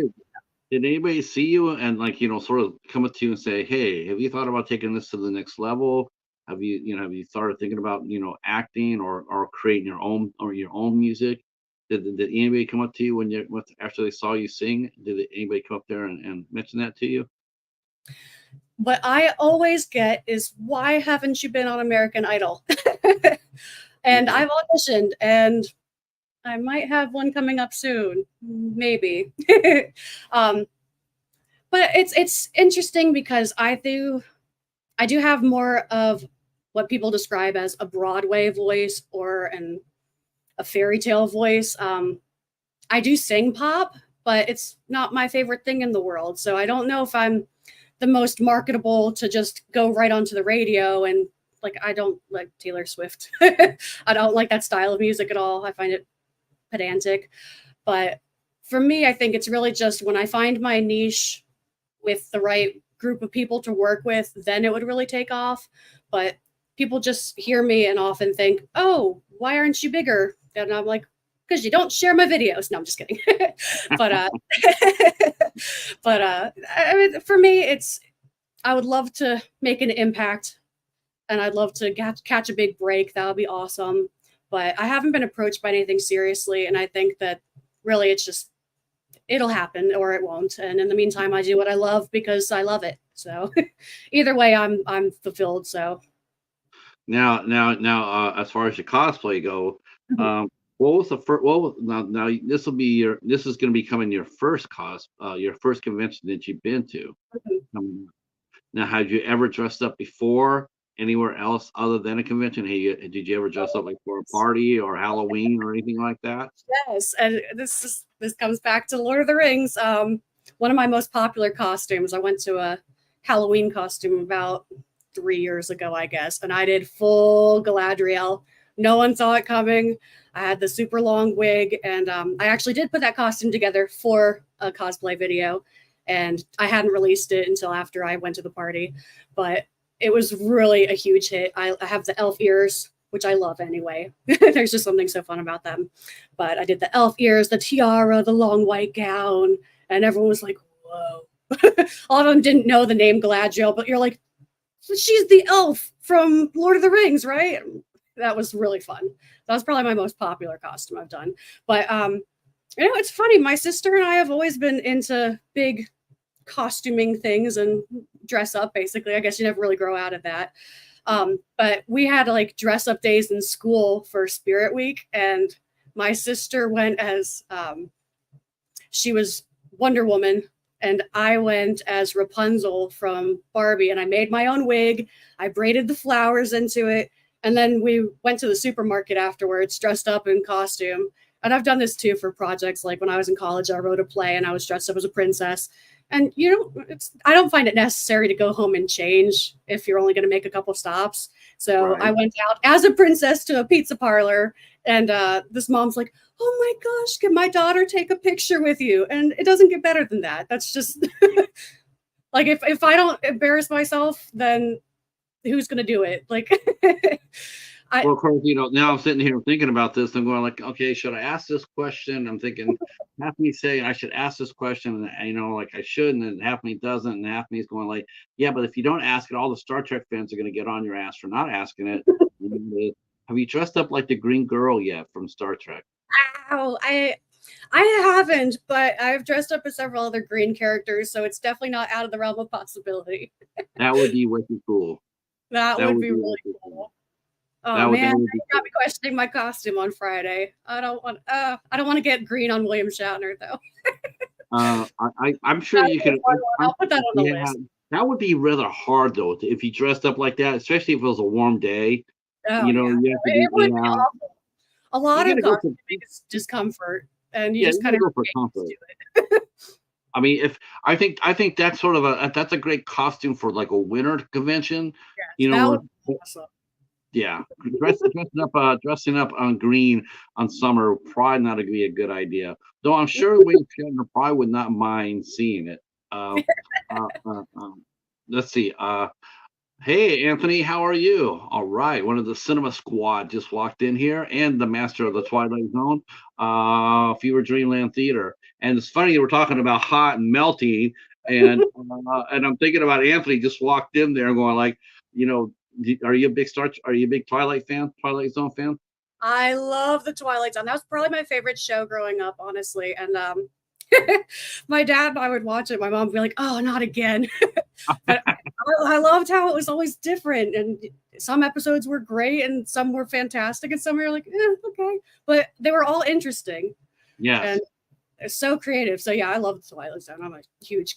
Did anybody see you and like, sort of come up to you and say, "Hey, have you thought about taking this to the next level? Have you started thinking about, acting or creating your own music?" Did anybody come up to you after they saw you sing? Did anybody come up there and mention that to you? What I always get is, why haven't you been on American Idol? And I've auditioned, and I might have one coming up soon, maybe. But it's interesting because I do have more of what people describe as a Broadway voice or a fairy tale voice. I do sing pop, but it's not my favorite thing in the world. So I don't know if I'm the most marketable to just go right onto the radio. And like, I don't like Taylor Swift. I don't like that style of music at all. I find it pedantic. But for me, I think it's really just when I find my niche with the right group of people to work with, then it would really take off. But people just hear me and often think, "Oh, why aren't you bigger?" And I'm like, "Because you don't share my videos." No, I'm just kidding. But I mean, for me, I would love to make an impact, and I'd love to catch a big break. That would be awesome. But I haven't been approached by anything seriously, and I think that really it'll happen or it won't. And in the meantime, I do what I love because I love it. So either way, I'm fulfilled. So Now, as far as your cosplay go, what was the first? Now this is going to be coming your your first convention that you've been to. Now, had you ever dressed up before anywhere else other than a convention? Did you ever dress up like for a party or Halloween or anything like that? Yes, and this comes back to Lord of the Rings. One of my most popular costumes. I went to a Halloween costume about 3 years ago, I guess, and I did full Galadriel. No one saw it coming. I had the super long wig, and I actually did put that costume together for a cosplay video, and I hadn't released it until after I went to the party, but it was really a huge hit. I have the elf ears, which I love anyway. There's just something so fun about them. But I did the elf ears, the tiara, the long white gown, and everyone was like, "Whoa." All of them didn't know the name Galadriel, but you're like, "She's the elf from Lord of the Rings, right?" That was really fun. That was probably my most popular costume I've done. But it's funny. My sister and I have always been into big costuming things and dress up, basically. I guess you never really grow out of that. But we had like dress up days in school for Spirit Week, and my sister went as she was Wonder Woman, and I went as Rapunzel from Barbie, and I made my own wig. I braided the flowers into it, and then we went to the supermarket afterwards, dressed up in costume. And I've done this too for projects. Like when I was in college, I wrote a play and I was dressed up as a princess. And I don't find it necessary to go home and change if you're only going to make a couple stops. So right. I went out as a princess to a pizza parlor, and this mom's like, "Oh my gosh, can my daughter take a picture with you?" And it doesn't get better than that. That's just like, if I don't embarrass myself, then who's going to do it? Like, well, of course, now I'm sitting here thinking about this. I'm going like, okay, should I ask this question? I'm thinking, half me saying I should ask this question, and like I should, and then half me doesn't, and half me is going like, yeah, but if you don't ask it, all the Star Trek fans are going to get on your ass for not asking it. Have you dressed up like the Green Girl yet from Star Trek? Ow, I haven't, but I've dressed up as several other green characters, so it's definitely not out of the realm of possibility. That would be wicked cool. That would be really cool. Oh man, you got me questioning my costume on Friday. I don't want to get green on William Shatner though. I'm sure you could. I'll put that on the list. That would be rather hard though if you dressed up like that, especially if it was a warm day. Oh, it would be awful. A You lot of gotta go for cosplay is discomfort, and you yeah, just you kind gotta of go for get used comfort. to it. I mean, if I think that's sort of that's a great costume for like a winter convention, Yes, you know, that where was awesome. yeah, dressing up on green on summer probably not gonna be a good idea. Though I'm sure Wayne Shatner probably would not mind seeing it. Uh, uh, uh, let's see. Hey, Anthony, how are you? All right. One of the cinema squad just walked in here, and the master of the Twilight Zone, Fever Dreamland Theater. And it's funny, we're talking about hot and melting, and I'm thinking about Anthony just walked in there going like, you know, are you a big Are you a big Twilight fan? Twilight Zone fan? I love the Twilight Zone. That was probably my favorite show growing up, honestly. And my dad and I would watch it. My mom would be like, "Oh, not again." But I loved how it was always different, and some episodes were great, and some were fantastic, and some were like, okay. But they were all interesting Yes. and so creative. So yeah, I love the Twilight Zone. I'm a huge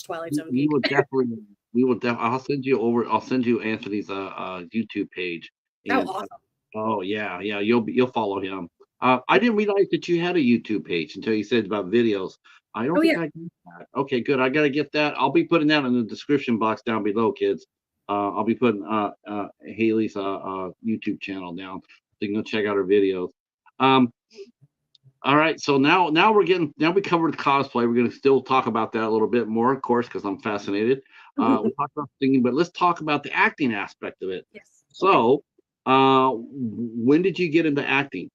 Twilight Zone We geek. will definitely. We will. I'll send you over. I'll send you Anthony's YouTube page, Oh, and awesome. oh yeah, yeah, you'll follow him. I didn't realize that you had a YouTube page until you said about videos. I don't Oh think yeah. I got that. Okay, good. I gotta get that. I'll be putting that in the description box down below, kids. I'll be putting Haley's YouTube channel down so you can go check out her videos. Um, all right, so now we covered cosplay. We're gonna still talk about that a little bit more, of course, because I'm fascinated. We talked about singing, but let's talk about the acting aspect of it. Yes. Okay. So, when did you get into acting?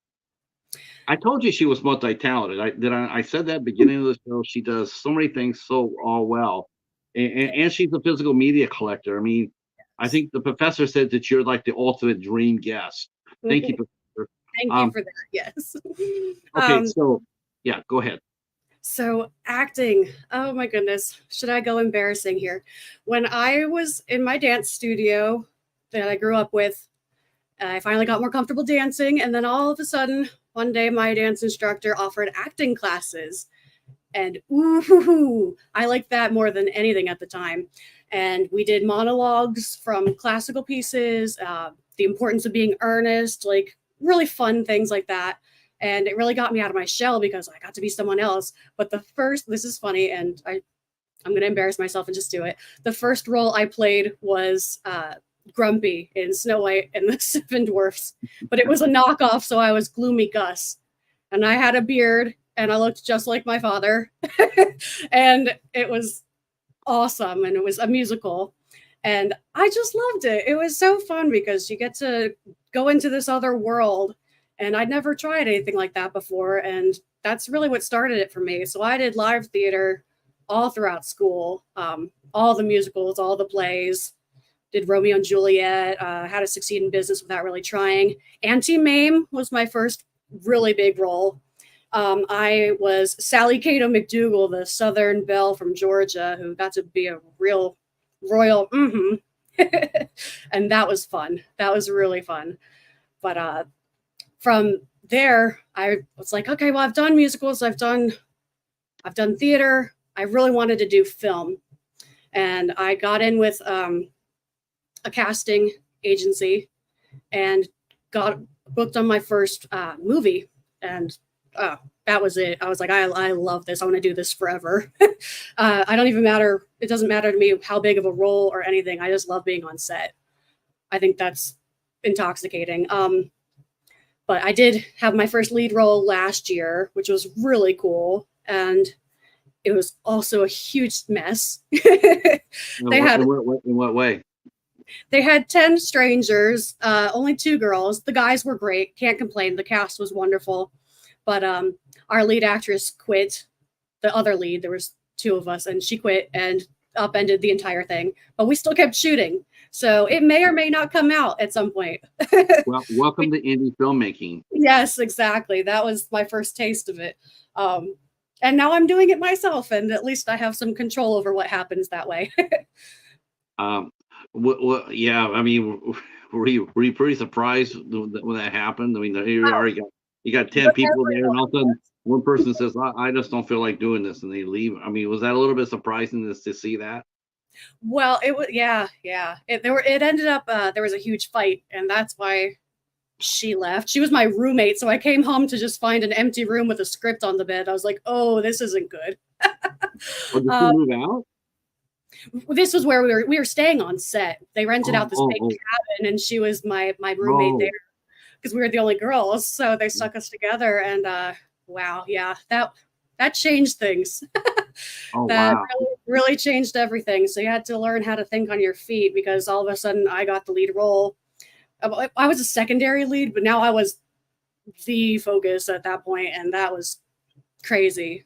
I told you she was multi-talented. I said that beginning of the show. She does so many things so all well, and she's a physical media collector. I mean, I Yes. think the professor said that you're like the ultimate dream guest. Thank you, Professor. Thank you Um, for that. Yes. okay, um, so yeah, go ahead. So acting, oh my goodness, should I go embarrassing here? When I was in my dance studio that I grew up with, I finally got more comfortable dancing, and then all of a sudden, one day my dance instructor offered acting classes, and ooh, I liked that more than anything at the time. And we did monologues from classical pieces, the importance of being earnest, like really fun things like that. And it really got me out of my shell because I got to be someone else. But this is funny, and I'm going to embarrass myself and just do it. The first role I played was Grumpy in Snow White and the Seven Dwarfs, but it was a knockoff, so I was Gloomy Gus, and I had a beard, and I looked just like my father, and it was awesome, and it was a musical, and I just loved it. It was so fun because you get to go into this other world, and I'd never tried anything like that before, and that's really what started it for me. So I did live theater all throughout school, all the musicals, all the plays. Did Romeo and Juliet, How to Succeed in Business Without Really Trying. Auntie Mame was my first really big role. I was Sally Cato McDougal, the Southern belle from Georgia, who got to be a real royal, and that was fun. That was really fun. But from there, I was like, okay, well, I've done musicals, I've done theater. I really wanted to do film, and I got in with a casting agency and got booked on my first movie, and that was it. I was like, I love this. I want to do this forever. I don't even matter. It doesn't matter to me how big of a role or anything. I just love being on set. I think that's intoxicating. But I did have my first lead role last year, which was really cool, and it was also a huge mess. they had In what way? They had 10 strangers, only 2 girls. The guys were great. Can't complain. The cast was wonderful. But our lead actress quit. The other lead, there was 2 of us, and she quit and upended the entire thing. But we still kept shooting. So it may or may not come out at some point. Well, welcome to indie filmmaking. Yes, exactly. That was my first taste of it. And now I'm doing it myself, and at least I have some control over what happens that way. Um, yeah, I mean, were you pretty surprised when that happened? I mean, you got 10 But people there, and everyone all of a sudden one person says, I just don't feel like doing this, and they leave. I mean, was that a little bit surprising to see that? Well, it was, yeah. It ended up there was a huge fight, and that's why she left. She was my roommate, so I came home to just find an empty room with a script on the bed. I was like, oh, this isn't good. Oh, did you uh, move out? this was where we were staying on set. They rented Oh, out this oh, big oh, cabin, and she was my roommate there oh, because we were the only girls. So they stuck us together, and wow, yeah, that changed things. oh, That wow. really changed everything. So you had to learn how to think on your feet because all of a sudden I got the lead role. I was a secondary lead, but now I was the focus at that point, and that was crazy.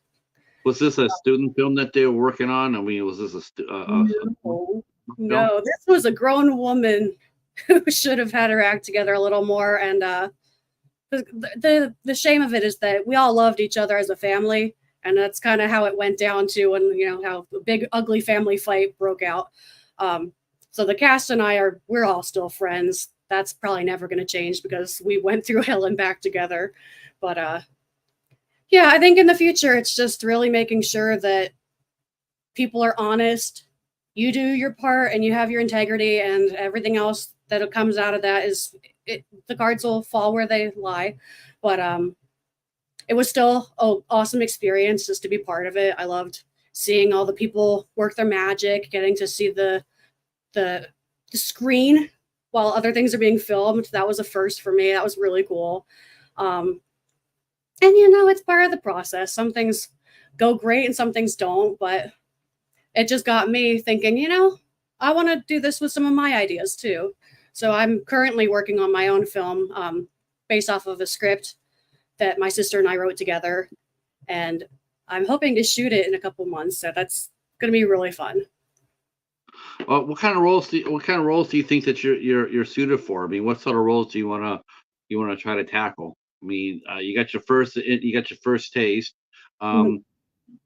Was this a student film that they were working on? I mean, was this No, film? no, this was a grown woman who should have had her act together a little more. And the shame of it is that we all loved each other as a family, and that's kind of how it went down to when how the big ugly family fight broke out. So the cast and we're all still friends. That's probably never going to change because we went through hell and back together. But yeah, I think in the future it's just really making sure that people are honest. You do your part and you have your integrity, and everything else that comes out of that is the cards will fall where they lie. But it was still an awesome experience just to be part of it. I loved seeing all the people work their magic, getting to see the screen while other things are being filmed. That was a first for me. That was really cool. And it's part of the process. Some things go great and some things don't, but it just got me thinking, I want to do this with some of my ideas too. So I'm currently working on my own film based off of a script that my sister and I wrote together, and I'm hoping to shoot it in a couple months. So that's going to be really fun. What kind of roles do you think that you're suited for? I mean, what sort of roles do you wanna try to tackle? I mean, you got your first taste. Mhm.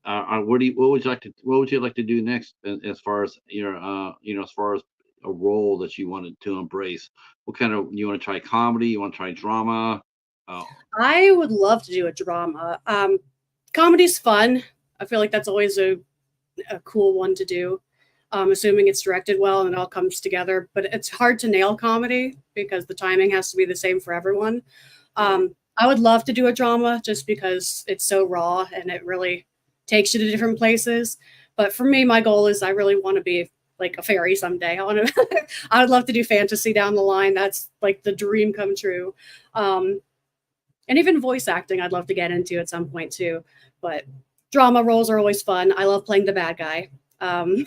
Um, what would you like to do next as far as as far as a role that you wanted to embrace? What kind of you want to try comedy? You want to try drama? Uh, I would love to do a drama. Comedy's fun. I feel like that's always a cool one to do. Assuming it's directed well and it all comes together. But it's hard to nail comedy because the timing has to be the same for everyone. I would love to do a drama just because it's so raw and it really takes you to different places. But for me, my goal is I really want to be like a fairy someday. I would love to do fantasy down the line. That's like the dream come true. Um, and even voice acting, I'd love to get into at some point too. But drama roles are always fun. I love playing the bad guy. Um,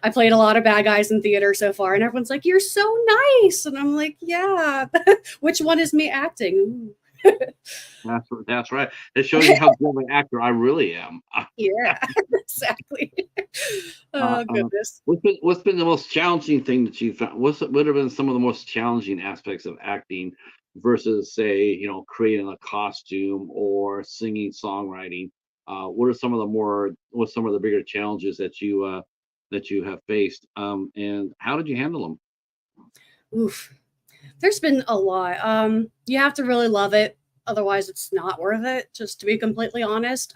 I played a lot of bad guys in theater so far, and everyone's like, "You're so nice," and I'm like, "Yeah." Which one is me acting? that's right. It shows you how good of an actor I really am. Yeah, exactly. Uh, Oh uh, goodness. what's been the most challenging thing that you found? What have been some of the most challenging aspects of acting versus, say, creating a costume or singing, songwriting? What's some of the bigger challenges that you have faced? And how did you handle them? Oof. There's been a lot. You have to really love it, otherwise it's not worth it. Just to be completely honest.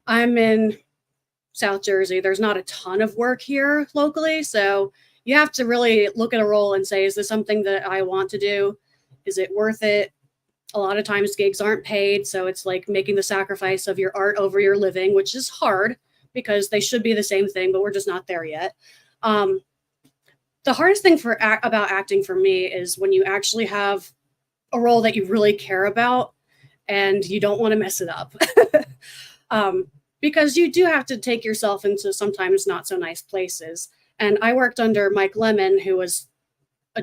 I'm in South Jersey. There's not a ton of work here locally, so you have to really look at a role and say, is this something that I want to do? Is it worth it? A lot of times gigs aren't paid, so it's like making the sacrifice of your art over your living, which is hard because they should be the same thing, but we're just not there yet. Um, the hardest thing about acting for me is when you actually have a role that you really care about and you don't want to mess it up. um, because you do have to take yourself into sometimes not so nice places. And I worked under Mike Lemon, who was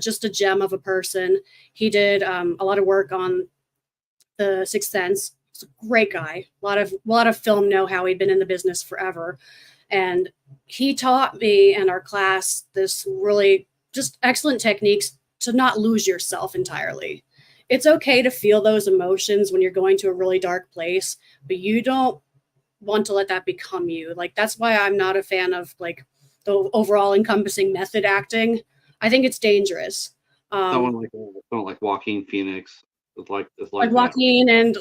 just a gem of a person. He did a lot of work on The Sixth Sense. He's a great guy. A lot of film know-how. He'd been in the business forever, and he taught me and our class this really just excellent techniques to not lose yourself entirely. It's okay to feel those emotions when you're going to a really dark place, but you don't want to let that become you. Like that's why I'm not a fan of like the overall encompassing method acting. I think it's dangerous. Um, Someone like Joaquin Phoenix is like like that. Joaquin and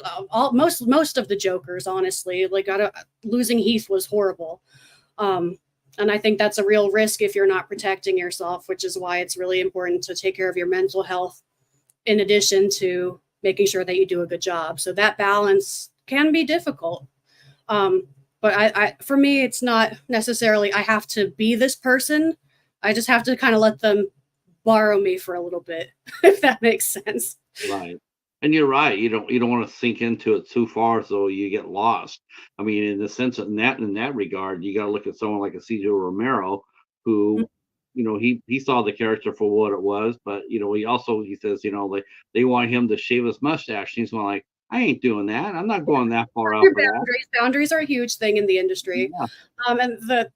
most of the Jokers, honestly. Like losing Heath was horrible. Um, and I think that's a real risk if you're not protecting yourself, which is why it's really important to take care of your mental health in addition to making sure that you do a good job. So that balance can be difficult. But for me, it's not necessarily I have to be this person. I just have to kind of let them borrow me for a little bit, if that makes sense. Right. And you're right. You don't want to sink into it too far so you get lost. I mean, in the sense of in that regard, you got to look at someone like a Cesar Romero, who, he saw the character for what it was, but he says, like they want him to shave his mustache. And he's going like, I ain't doing that. I'm not going that far out Your for that. boundaries are a huge thing in the industry. Yeah. And the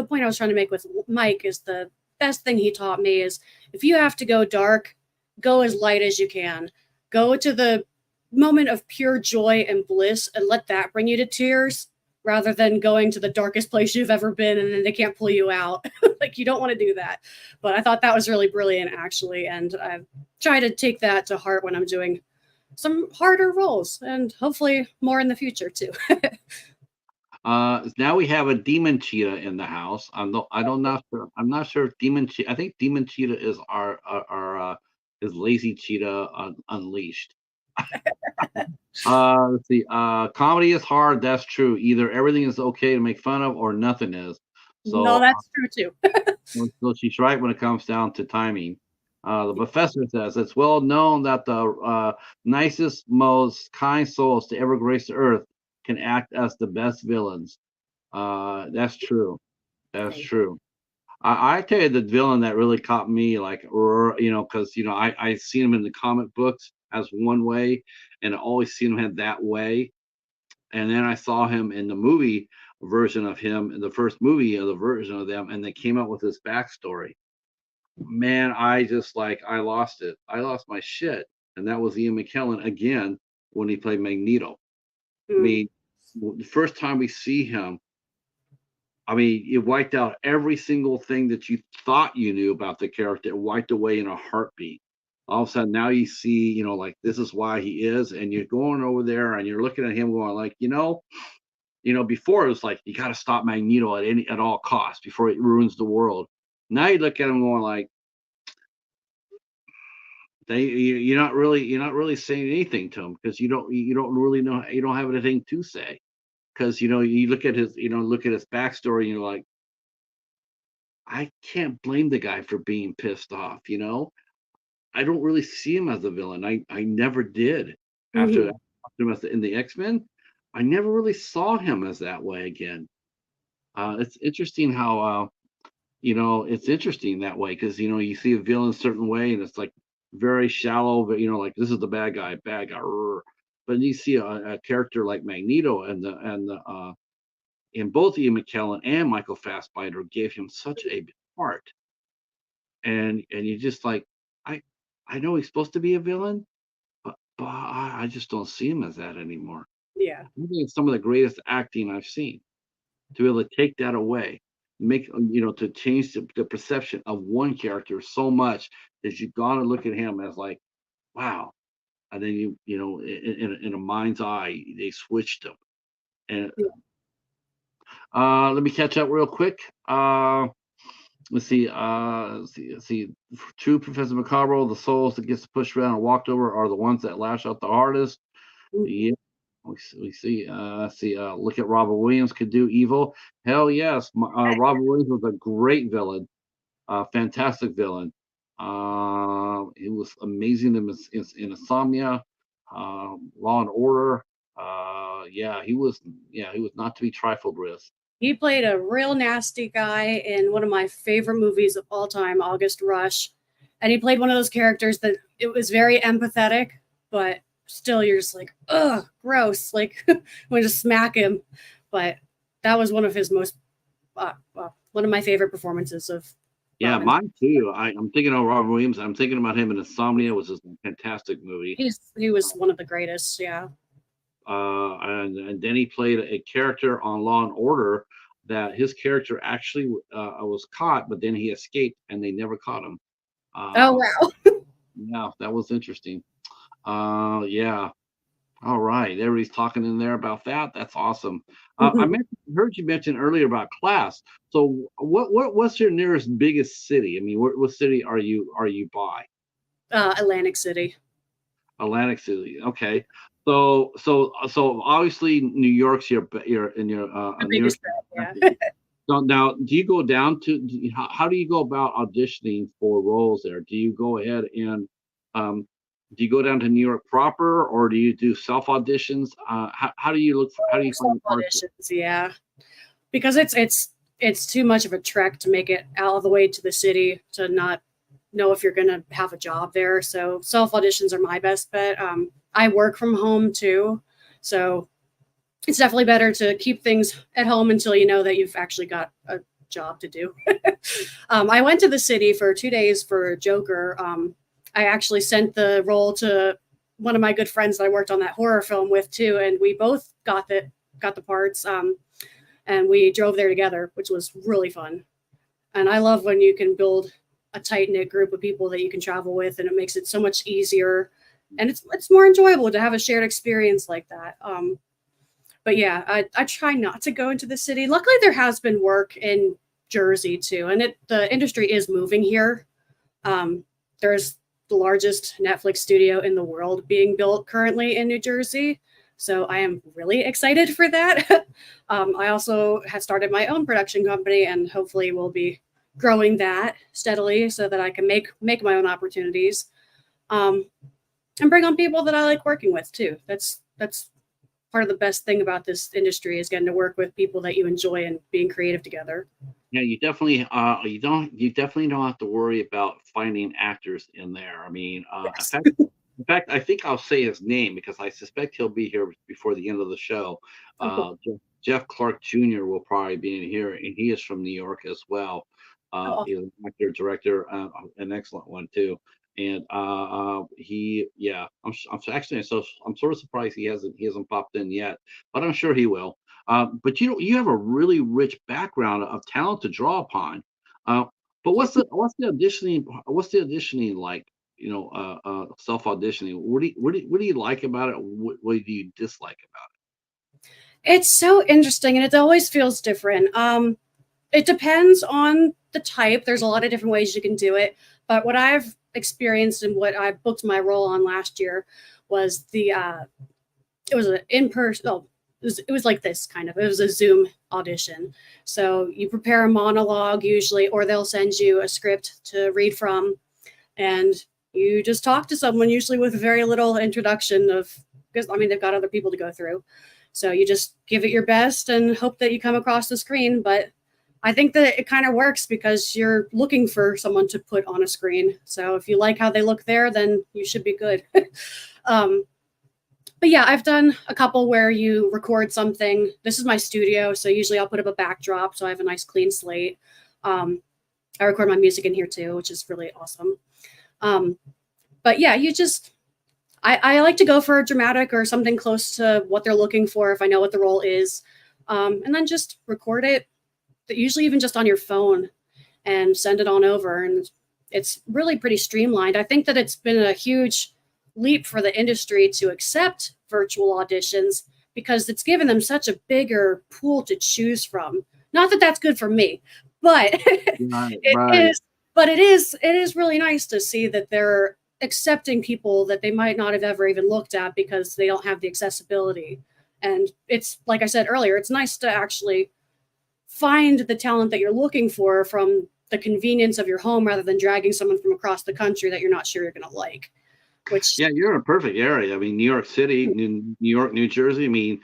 point I was trying to make with Mike is the best thing he taught me is if you have to go dark, go as light as you can. Go to the moment of pure joy and bliss and let that bring you to tears rather than going to the darkest place you've ever been and then they can't pull you out. Like, you don't want to do that. But I thought that was really brilliant, actually. And I try to take that to heart when I'm doing some harder roles and hopefully more in the future, too. Now we have a demon cheetah in the house. I don't know. I'm not sure if demon cheetah. I think demon cheetah is our is lazy cheetah unleashed. Let's see. Comedy is hard. That's true. Either everything is okay to make fun of, or nothing is. No, So, that's true, too. so she's right when it comes down to timing. The professor says it's well known that the nicest, most kind souls to ever grace the earth can act as the best villains. That's true. That's Thank true. I tell you the villain that really caught me, like, because I seen him in the comic books as one way, and I always seen him that way. And then I saw him in the movie version of him in the first movie of the version of them, and they came out with this backstory. Man, I lost it. I lost my shit, and that was Ian McKellen again when he played Magneto. I you. mean, the first time we see him, I mean, it wiped out every single thing that you thought you knew about the character. It wiped away in a heartbeat. All of a sudden, now you see, like this is why he is, and you're going over there and you're looking at him, going like, before it was like you got to stop Magneto at all costs before it ruins the world. Now you look at him going like, you're not really saying anything to him because you don't really know, you don't have anything to say. Because you look at his backstory and you're like, I can't blame the guy for being pissed off. I don't really see him as a villain. I never did. after, Mhm. after him in the X-Men. I never really saw him as that way again. It's interesting how it's interesting that way because you see a villain a certain way and it's like very shallow, but like this is the bad guy. But you see a character like Magneto and both Ian McKellen and Michael Fassbender gave him such a big part, and you just like I I know he's supposed to be a villain, but I just don't see him as that anymore. Yeah. I think it's some of the greatest acting I've seen to be able to take that away, make to change the perception of one character so much that you've got to look at him as like, wow, and then in a mind's eye they switched him. And Yeah. let me catch up real quick. Let's see. True Professor Macabre, the souls that gets pushed around and walked over are the ones that lash out the hardest. Mhm. Yeah, we see. Look at Robert Williams could do evil. Hell yes, Robert Williams was a great villain, fantastic villain. It was amazing in Insomnia, Law and Order. Yeah, he was. Yeah, he was not to be trifled with. He played a real nasty guy in one of my favorite movies of all time, August Rush. And he played one of those characters that it was very empathetic, but still you're just like, ugh, gross. Like, want to smack him. But that was one of his most, one of my favorite performances of Yeah, Robin. mine too. I'm thinking of Robert Williams. I'm thinking about him in Insomnia, which is a fantastic movie. He was one of the greatest. Yeah. And then he played a character on Law and Order that his character actually was caught, but then he escaped and they never caught him. Oh, Uh, wow. yeah, that was interesting. Yeah. All right. Everybody's talking in there about that. That's awesome. Heard you mention earlier about class. So what's your nearest biggest city? I mean, what city are you by? Atlantic City. Atlantic City. Okay. So obviously New York's your in your The New York's biggest threat, yeah. so now, do you go down to how do you go about auditioning for roles there? Do you go ahead and um, do you go down to New York proper, or do you do self auditions? How do you look for, how do you find Self the parts? auditions, yeah, because it's too much of a trek to make it out of the way to the city to not know if you're going to have a job there. So self auditions are my best bet. I work from home too, so it's definitely better to keep things at home until you know that you've actually got a job to do. I went to the city for 2 days for Joker. I actually sent the role to one of my good friends that I worked on that horror film with too, and we both got the parts. And we drove there together, which was really fun. And I love when you can build a tight knit group of people that you can travel with, and it makes it so much easier, and it's more enjoyable to have a shared experience like that. But yeah, I try not to go into the city. Luckily, there has been work in Jersey too, and the industry is moving here. There's the largest Netflix studio in the world being built currently in New Jersey. So I am really excited for that. I also have started my own production company, and hopefully we'll be growing that steadily so that I can make my own opportunities, and bring on people that I like working with too. That's part of the best thing about this industry is getting to work with people that you enjoy and being creative together. Yeah, you definitely don't have to worry about finding actors in there. I mean, Yes. in fact, I think I'll say his name because I suspect he'll be here before the end of the show. Oh, cool. Jeff Clark Jr. will probably be in here, and he is from New York as well. Oh, awesome. He's an actor, director, an excellent one too. And yeah, I'm sort of surprised he hasn't popped in yet, but I'm sure he will. But you have a really rich background of talent to draw upon. Uh, but what's the auditioning like? Self auditioning. What do you like about it? What do you dislike about It's so interesting, and it always feels different. It depends on the type. There's a lot of different ways you can do it, but what I've experienced and what I booked my role on last year was it was an in person. Oh, it was like this kind of. It was a Zoom audition. So you prepare a monologue usually, or they'll send you a script to read from, and you just talk to someone usually with very little introduction of, because I mean they've got other people to go through. So you just give it your best and hope that you come across the screen. But I think that it kind of works because you're looking for someone to put on a screen. So if you like how they look there, then you should be good. um, but yeah, I've done a couple where you record something. This is my studio, so usually I'll put up a backdrop so I have a nice clean slate. I record my music in here too, which is really awesome. But yeah, I like to go for a dramatic or something close to what they're looking for if I know what the role is, and then just record it. Usually even just on your phone and send it on over, and it's really pretty streamlined. I think that it's been a huge leap for the industry to accept virtual auditions because it's given them such a bigger pool to choose from. Not that that's good for me, but it? Right, it right. is. But it is really nice to see that they're accepting people that they might not have ever even looked at because they don't have the accessibility. And it's like I said earlier, it's nice to actually find the talent that you're looking for from the convenience of your home rather than dragging someone from across the country that you're not sure you're going to like. Which, Yeah, you're in a perfect area. I mean, New York City, New York, New Jersey. I mean,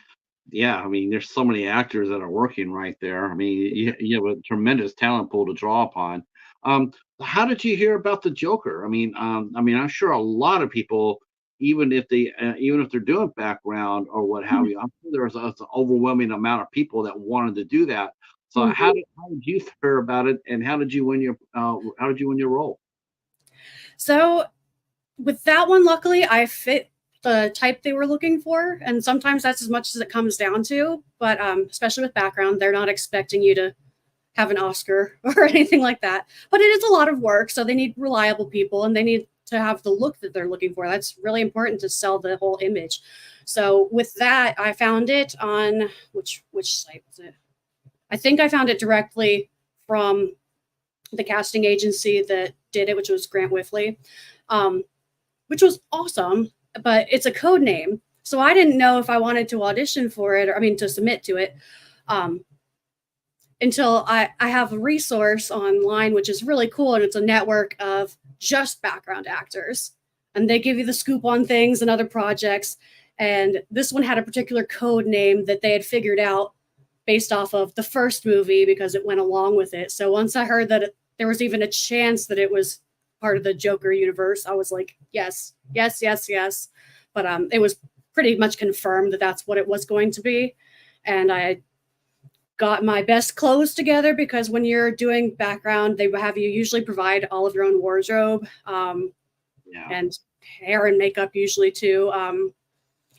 yeah, I mean, there's so many actors that are working right there. I mean, you have a tremendous talent pool to draw upon. Um, how did you hear about the Joker? I mean, I'm sure a lot of people, even if they're doing background or what have you, I'm sure there's an overwhelming amount of people that wanted to do that. So Mhm. how did you hear about it, and how did you win your role? So with that one, luckily, I fit the type they were looking for, and sometimes that's as much as it comes down to. But especially with background, they're not expecting you to have an Oscar or anything like that. But it is a lot of work, so they need reliable people, and they need to have the look that they're looking for. That's really important to sell the whole image. So with that, I found it on which site was it? I think I found it directly from the casting agency that did it, which was Grant Whiffley. which was awesome, but it's a code name. So I didn't know if I wanted to audition for it, or I mean, to submit to it. Um, until I have a resource online, which is really cool. And it's a network of just background actors. And they give you the scoop on things and other projects. And this one had a particular code name that they had figured out based off of the first movie because it went along with it. So once I heard that there was even a chance that it was part of the Joker universe, I was like, yes, yes, yes, yes. But it was pretty much confirmed that that's what it was going to be. And I got my best clothes together because when you're doing background, they have you usually provide all of your own wardrobe Yeah. and hair and makeup usually too.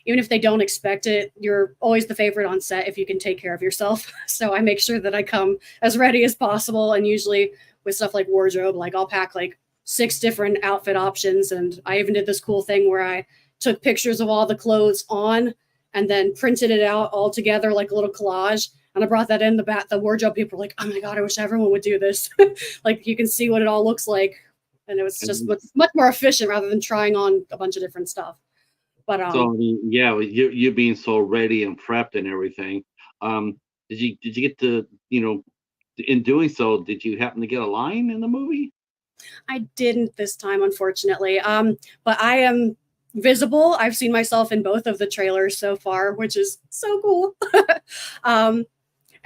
Even if they don't expect it, you're always the favorite on set if you can take care of yourself. So I make sure that I come as ready as possible. And usually with stuff like wardrobe, like I'll pack like 6 different outfit options. And I even did this cool thing where I took pictures of all the clothes on and then printed it out all together like a little collage. And I brought that in the wardrobe. People were like, oh my God, I wish everyone would do this. Like you can see what it all looks like. And it was just much more efficient rather than trying on a bunch of different stuff. But So I mean, yeah, with you being so ready and prepped and everything, did you get to, in doing so, did you happen to get a line in the movie? I didn't this time, unfortunately. But I am visible. I've seen myself in both of the trailers so far, which is so cool.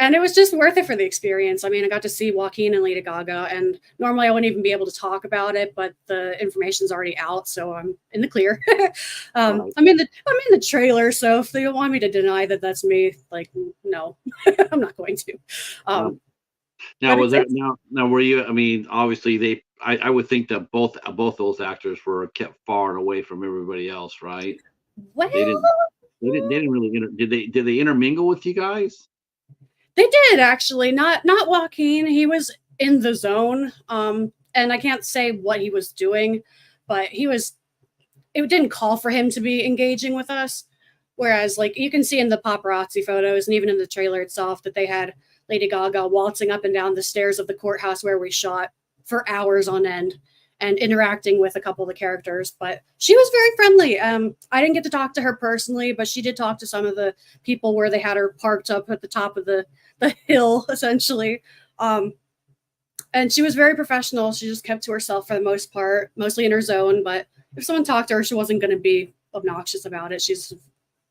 And it was just worth it for the experience. I mean, I got to see Joaquin and Lady Gaga, and normally I wouldn't even be able to talk about it, but the information's already out, so I'm in the clear. Right. I'm in the trailer, so if they don't want me to deny that that's me, like, no, I'm not going to. Uh, Now, But was it's, there it's now were you? I mean, obviously I would think that both those actors were kept far and away from everybody else, right? well, They didn't they didn't really did they intermingle with you guys? they did actually. Not Joaquin. He was in the zone. And I can't say what he was doing, but he was. It didn't call for him to be engaging with us. Whereas, like you can see in the paparazzi photos and even in the trailer itself, that they had Lady Gaga waltzing up and down the stairs of the courthouse where we shot for hours on end and interacting with a couple of the characters. But she was very friendly. I didn't get to talk to her personally, but she did talk to some of the people where they had her parked up at the top of the hill, essentially. And she was very professional. She just kept to herself for the most part, mostly in her zone. But if someone talked to her, she wasn't going to be obnoxious about it. She's a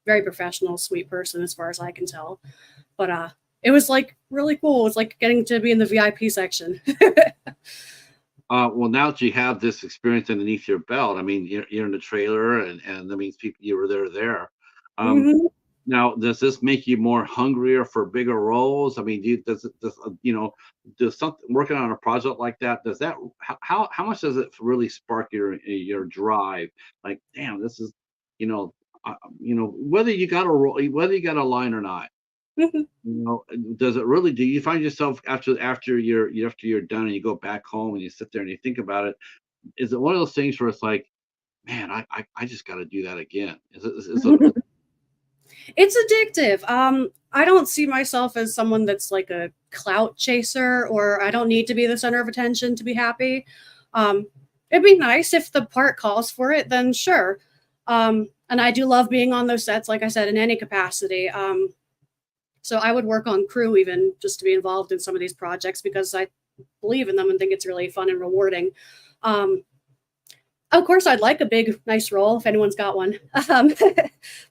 very professional, sweet person, as far as I can tell. But it was like really cool. It's like getting to be in the VIP section. Well, now that you have this experience underneath your belt, I mean, you're in the trailer, and that means people you were there. Um, Mhm. Now, does this make you more hungrier for bigger roles? I mean, does something working on a project like that, does that how much does it really spark your drive? Like, damn, this is, you know, whether you got a role, whether you got a line or not. Does it really? Do you find yourself after you're done and you go back home and you sit there and you think about it? Is it one of those things where it's like, man, I just got to do that again? It's addictive. I don't see myself as someone that's like a clout chaser, or I don't need to be the center of attention to be happy. Um, it'd be nice if the part calls for it, then sure. And I do love being on those sets, like I said, in any capacity. So I would work on crew even just to be involved in some of these projects because I believe in them and think it's really fun and rewarding. Um, of course, I'd like a big, nice role if anyone's got one. Um,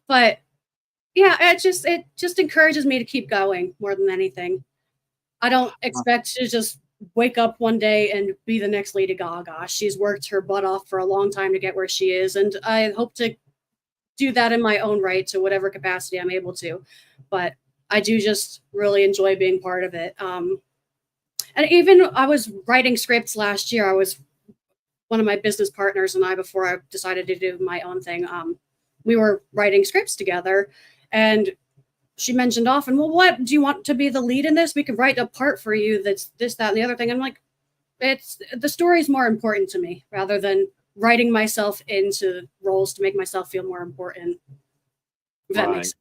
but yeah, it just encourages me to keep going more than anything. I don't expect to just wake up one day and be the next Lady Gaga. She's worked her butt off for a long time to get where she is, and I hope to do that in my own right to whatever capacity I'm able to. But I do just really enjoy being part of it. And even I was writing scripts last year. I was one of my business partners and I, before I decided to do my own thing, we were writing scripts together. And she mentioned often, well, what do you want to be the lead in this? We could write a part for you that's this, that, and the other thing. I'm like, it's the story is more important to me rather than writing myself into roles to make myself feel more important. If that Right. makes sense.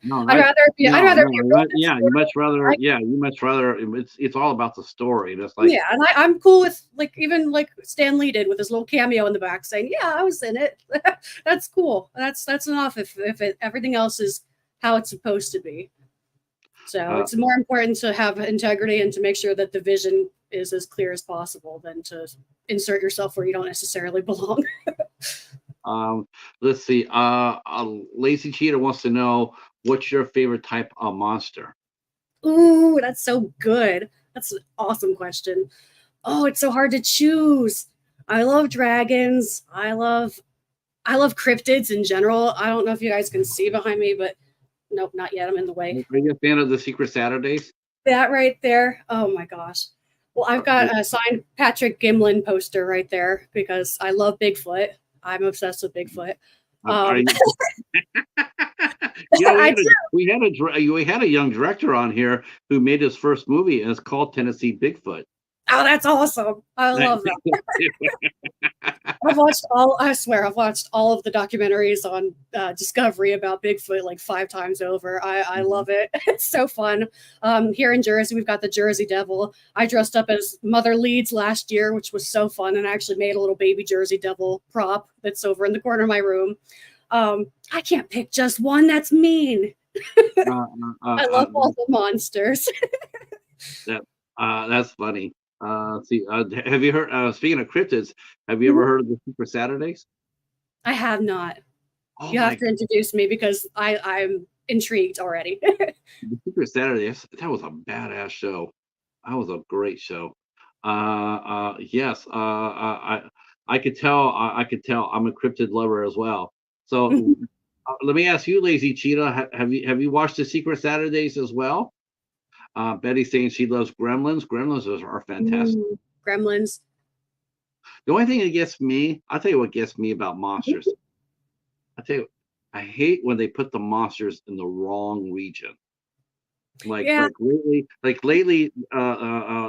No, I'd right? rather be I'd No, rather no, be a real good yeah, you sport. much rather, I yeah, you much rather. It's all about the story. That's like, Yeah, and I'm cool with like even like Stan Lee did with his little cameo in the back saying, "Yeah, I was in it." That's cool. That's enough if everything else is how it's supposed to be. So uh, it's more important to have integrity and to make sure that the vision is as clear as possible than to insert yourself where you don't necessarily belong. um, let's see. Lazy Cheetah wants to know what's your favorite type of monster. Ooh, that's so good. That's an awesome question. Oh, it's so hard to choose. I love dragons. I love cryptids in general. I don't know if you guys can see behind me, but nope, not yet. I'm in the way. Are you a fan of the Secret Saturdays? That right there. Oh my gosh. Well, I've got a signed Patrick Gimlin poster right there because I love Bigfoot. I'm obsessed with Bigfoot. Are Um, you? You know, I do. we had a young director on here who made his first movie, and it's called Tennessee Bigfoot. Oh, that's awesome. I love that. I swear, I've watched all of the documentaries on Discovery about Bigfoot like 5 times over. I love it. It's so fun. Here in Jersey, we've got the Jersey Devil. I dressed up as Mother Leeds last year, which was so fun, and I actually made a little baby Jersey Devil prop that's over in the corner of my room. I can't pick just one. That's mean. Uh, I love all the monsters. that that's funny. See, have you heard? Speaking of cryptids, have you ever heard of the Secret Saturdays? I have not. Oh You have my, to introduce me because I'm intrigued already. the Secret Saturdays. That was a badass show. That was a great show. Yes. I could tell. I could tell. I'm a cryptid lover as well. So let me ask you, Lazy Cheetah, have you watched the Secret Saturdays as well? Betty's saying she loves Gremlins. Are fantastic. Ooh, Gremlins. The only thing that gets me, I'll tell you what gets me about monsters. I tell you, I hate when they put the monsters in the wrong region. Yeah. Like lately,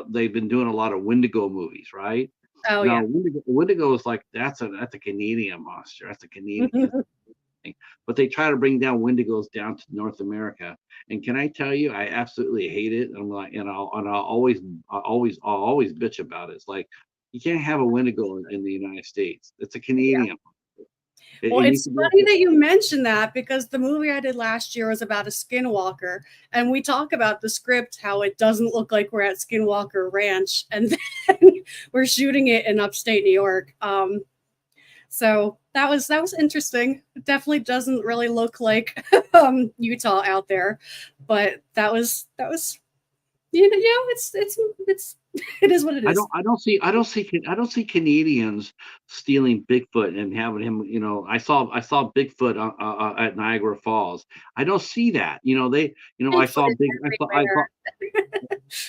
they've been doing a lot of Wendigo movies, right? Oh Now, yeah. Wendigo is like that's a Canadian monster. That's a Canadian thing. But they try to bring down Wendigos down to North America. And can I tell you, I absolutely hate it. I'm like, I'll always bitch about it. It's like you can't have a Wendigo in the United States. It's a Yeah. Canadian. Well, It needs it's to be. funny that you mentioned that because the movie I did last year was about a skinwalker, and we talk about the script how it doesn't look like we're at Skinwalker Ranch, and then we're shooting it in upstate New York. So that was interesting. It definitely doesn't really look like Utah out there, but that was it's it is what it is. I don't see Canadians stealing Bigfoot and having him. I saw Bigfoot at Niagara Falls. I don't see that. I Bigfoot saw is big. everywhere.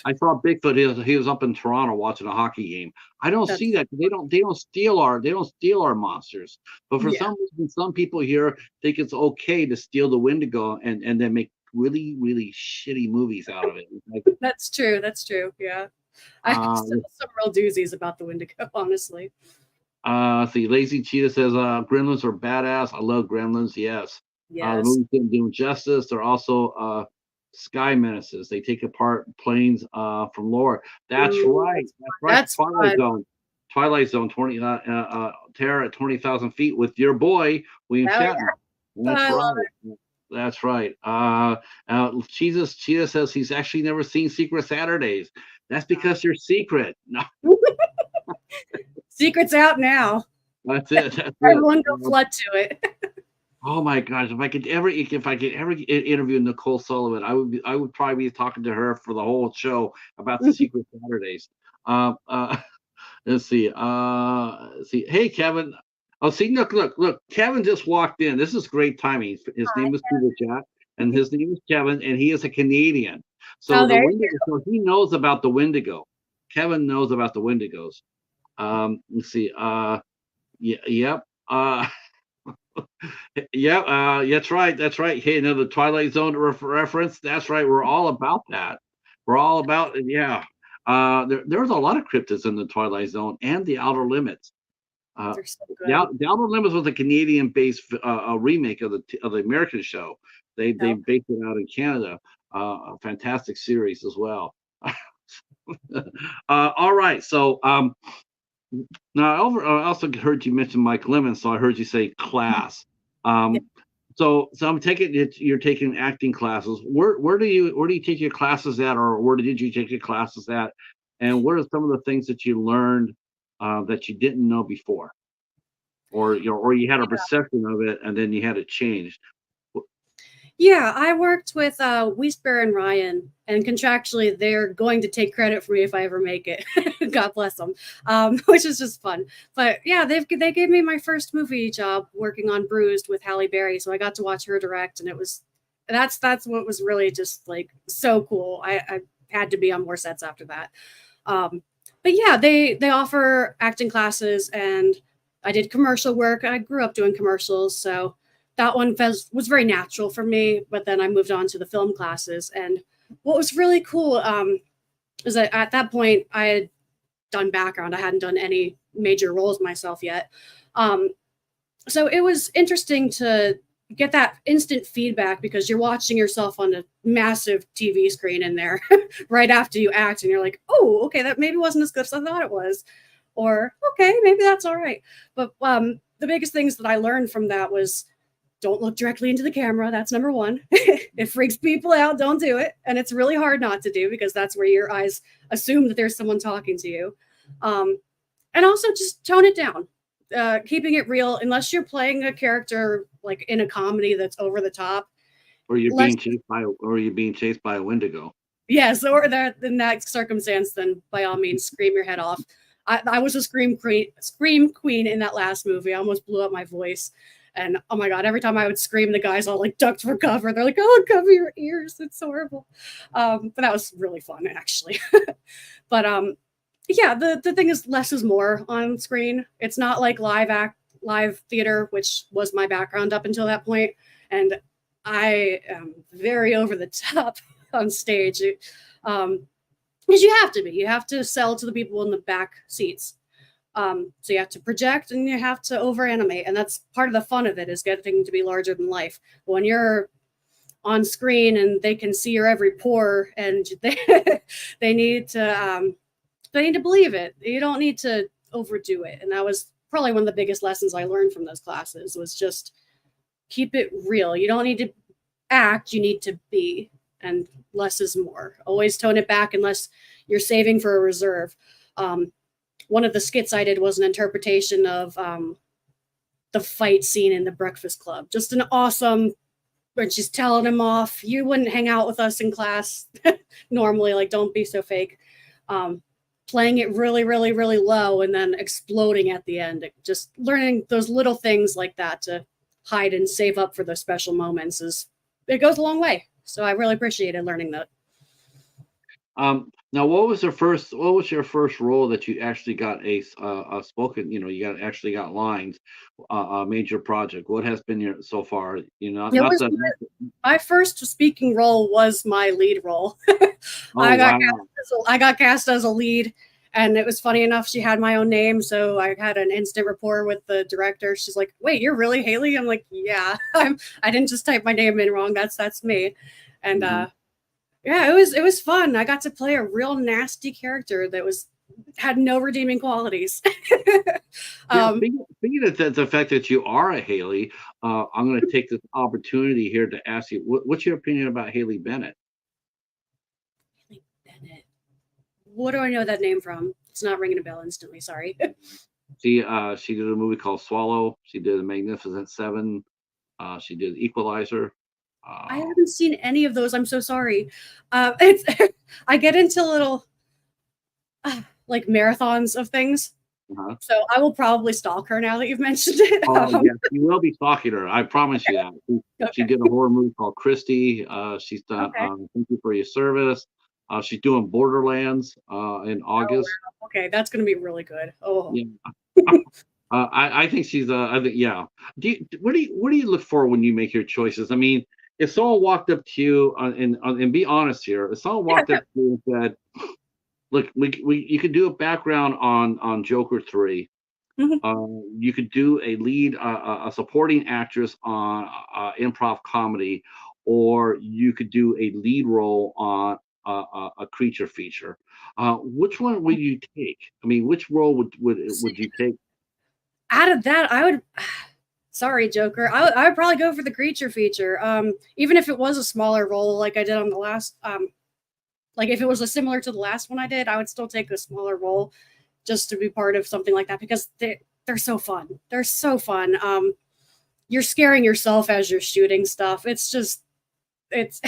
I saw Bigfoot. He was up in Toronto watching a hockey game. I don't see That's that. They don't steal our monsters. But for yeah. some reason, some people here think it's okay to steal the Wendigo and then make really really shitty movies out of it. Like, That's true. That's true. Yeah. I have uh, some real doozies about the Wendigo, honestly. See, Lazy Cheetah says, Gremlins are badass. I love Gremlins. Yes. The Yes. movies didn't do them justice. They're also sky menaces. They take apart planes from lower. That's Ooh, right. that's That's fun. right. That's fun. Twilight Zone 20, Terror at 20,000 feet with your boy, William Oh Shatner. yeah. That's I love right. That's right. Cheetah says he's actually never seen Secret Saturdays. That's because they're secret. No, it. Secret's out now. that's it. That's Everyone go it. flood to it. Oh my gosh! If I could ever interview Nicole Sullivan, I would probably be talking to her for the whole show about the Secret Saturdays. Uh, uh, let's see. Hey, Kevin. Oh, see, look. Kevin just walked in. This is great timing. His name is Super Chat, and his name is Kevin, and he is a Canadian. So Oh, the there you Wendigo. So he knows about the Wendigo. Kevin knows about the Wendigos. Let's see. Yep. Yeah, that's right. That's right. Hey, another Twilight Zone reference. That's right. We're all about that. We're all about, yeah. There's a lot of cryptids in the Twilight Zone and the Outer Limits. go. Uh, They're so the, good. the Outer Limits was a Canadian-based remake of the American show, They No. based it out in Canada. A fantastic series as well. All right, so now I also heard you mention Mike Lemon, so I heard you say class. Yeah. Um, so I'm taking it you're taking acting classes. Where do you take your classes at, or where did you take your classes at? And what are some of the things that you learned that you didn't know before, or you had a perception of it and then you had it changed? Yeah, I worked with Wiesper and Ryan, and contractually, they're going to take credit for me if I ever make it. God bless them, which is just fun. But yeah, they gave me my first movie job working on Bruised with Halle Berry, so I got to watch her direct, and it was that's what was really just like so cool. I had to be on more sets after that. Um, but yeah, they offer acting classes, and I did commercial work. I grew up doing commercials, so that one was very natural for me. But then I moved on to the film classes, and what was really cool is that at that point I had done background. I hadn't done any major roles myself yet. Um, so it was interesting to get that instant feedback because you're watching yourself on a massive TV screen in there right after you act, and you're like, oh, okay, that maybe wasn't as good as I thought it was, or okay, maybe that's all right. But the biggest things that I learned from that was don't look directly into the camera. That's number one. It freaks people out. Don't do it. And it's really hard not to do because that's where your eyes assume that there's someone talking to you. And also just tone it down, keeping it real, unless you're playing a character like in a comedy that's over the top. Or Less, you're being chased by a Wendigo. yes, or that in that circumstance, then by all means, scream your head off. I was a scream queen in that last movie. I almost blew up my voice. And oh my God, every time I would scream, the guys all like ducked for cover. They're like, oh, cover your ears. It's horrible. But that was really fun, actually. But yeah, the thing is less is more on screen. It's not like live theater, which was my background up until that point. And I am very over the top on stage. Because you have to be. You have to sell to the people in the back seats. So you have to project and you have to over animate, and that's part of the fun of it is getting to be larger than life. When you're on screen and they can see your every pore, and they need to believe it. You don't need to overdo it, and that was probably one of the biggest lessons I learned from those classes was just keep it real. You don't need to act, you need to be, and less is more. Always tone it back unless you're saving for a reserve. One of the skits I did was an interpretation of the fight scene in The Breakfast Club. Just an awesome, when she's telling him off, you wouldn't hang out with us in class normally, like don't be so fake. Playing it really, really, really low and then exploding at the end. Just learning those little things like that to hide and save up for those special moments it goes a long way. So I really appreciated learning that. Now, what was your first role that you actually got a spoken? Actually got lines, a major project. What has been your so far? My first speaking role was my lead role. Oh wow! I got cast as a lead, and it was funny enough. She had my own name, so I had an instant rapport with the director. She's like, "Wait, you're really Haley?" I'm like, "Yeah, I didn't just type my name in wrong. That's me." And yeah, it was fun. I got to play a real nasty character that had no redeeming qualities. Speaking of the fact that you are a Haley, I'm going to take this opportunity here to ask you, what's your opinion about Haley Bennett? Haley Bennett. What do I know that name from? It's not ringing a bell instantly. Sorry. She did a movie called Swallow. She did a Magnificent Seven. She did Equalizer. I haven't seen any of those. I'm so sorry. It's I get into little like marathons of things. So I will probably stalk her now that you've mentioned it. Oh yes, you will be stalking her. I promise you that. She did a horror movie called Christy. She's done Thank You for Your Service. She's doing Borderlands in August. Oh, wow. Okay, that's going to be really good. Oh, yeah. I think she's. I think yeah. What do you look for when you make your choices? I mean, if someone walked up to you and be honest here, if someone walked up to you and said, "Look, you could do a background on Joker 3. You could do a lead, a supporting actress on improv comedy, or you could do a lead role on a creature feature. Which one would you take? I mean, which role would you take? Out of that, I would. Sorry, Joker. I would probably go for the creature feature. Even if it was a smaller role, like I did on the last. Like if it was a similar to the last one I did, I would still take a smaller role, just to be part of something like that because they're so fun. They're so fun. You're scaring yourself as you're shooting stuff. It's just it's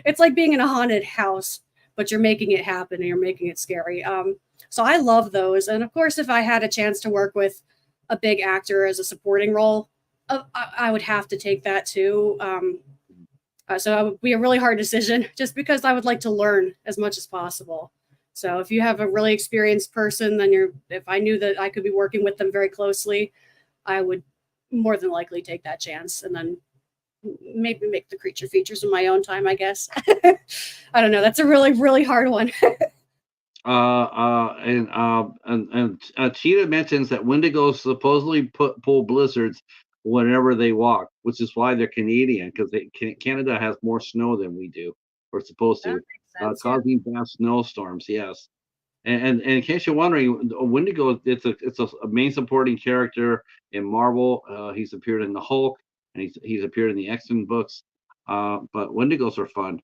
it's like being in a haunted house, but you're making it happen and you're making it scary. So I love those, and of course, if I had a chance to work with a big actor as a supporting role, I would have to take that too. So it would be a really hard decision, just because I would like to learn as much as possible. So if you have a really experienced person, then if I knew that I could be working with them very closely, I would more than likely take that chance, and then maybe make the creature features in my own time, I guess. I don't know. That's a really, really hard one. Cheetah mentions that Wendigos supposedly pull blizzards whenever they walk, which is why they're Canadian, because Canada has more snow than we do. We're supposed That to, makes sense. Yeah. causing vast snowstorms. Yes, and in case you're wondering, Wendigo, it's a main supporting character in Marvel. He's appeared in the Hulk, and he's appeared in the X-Men books. But Wendigos are fun.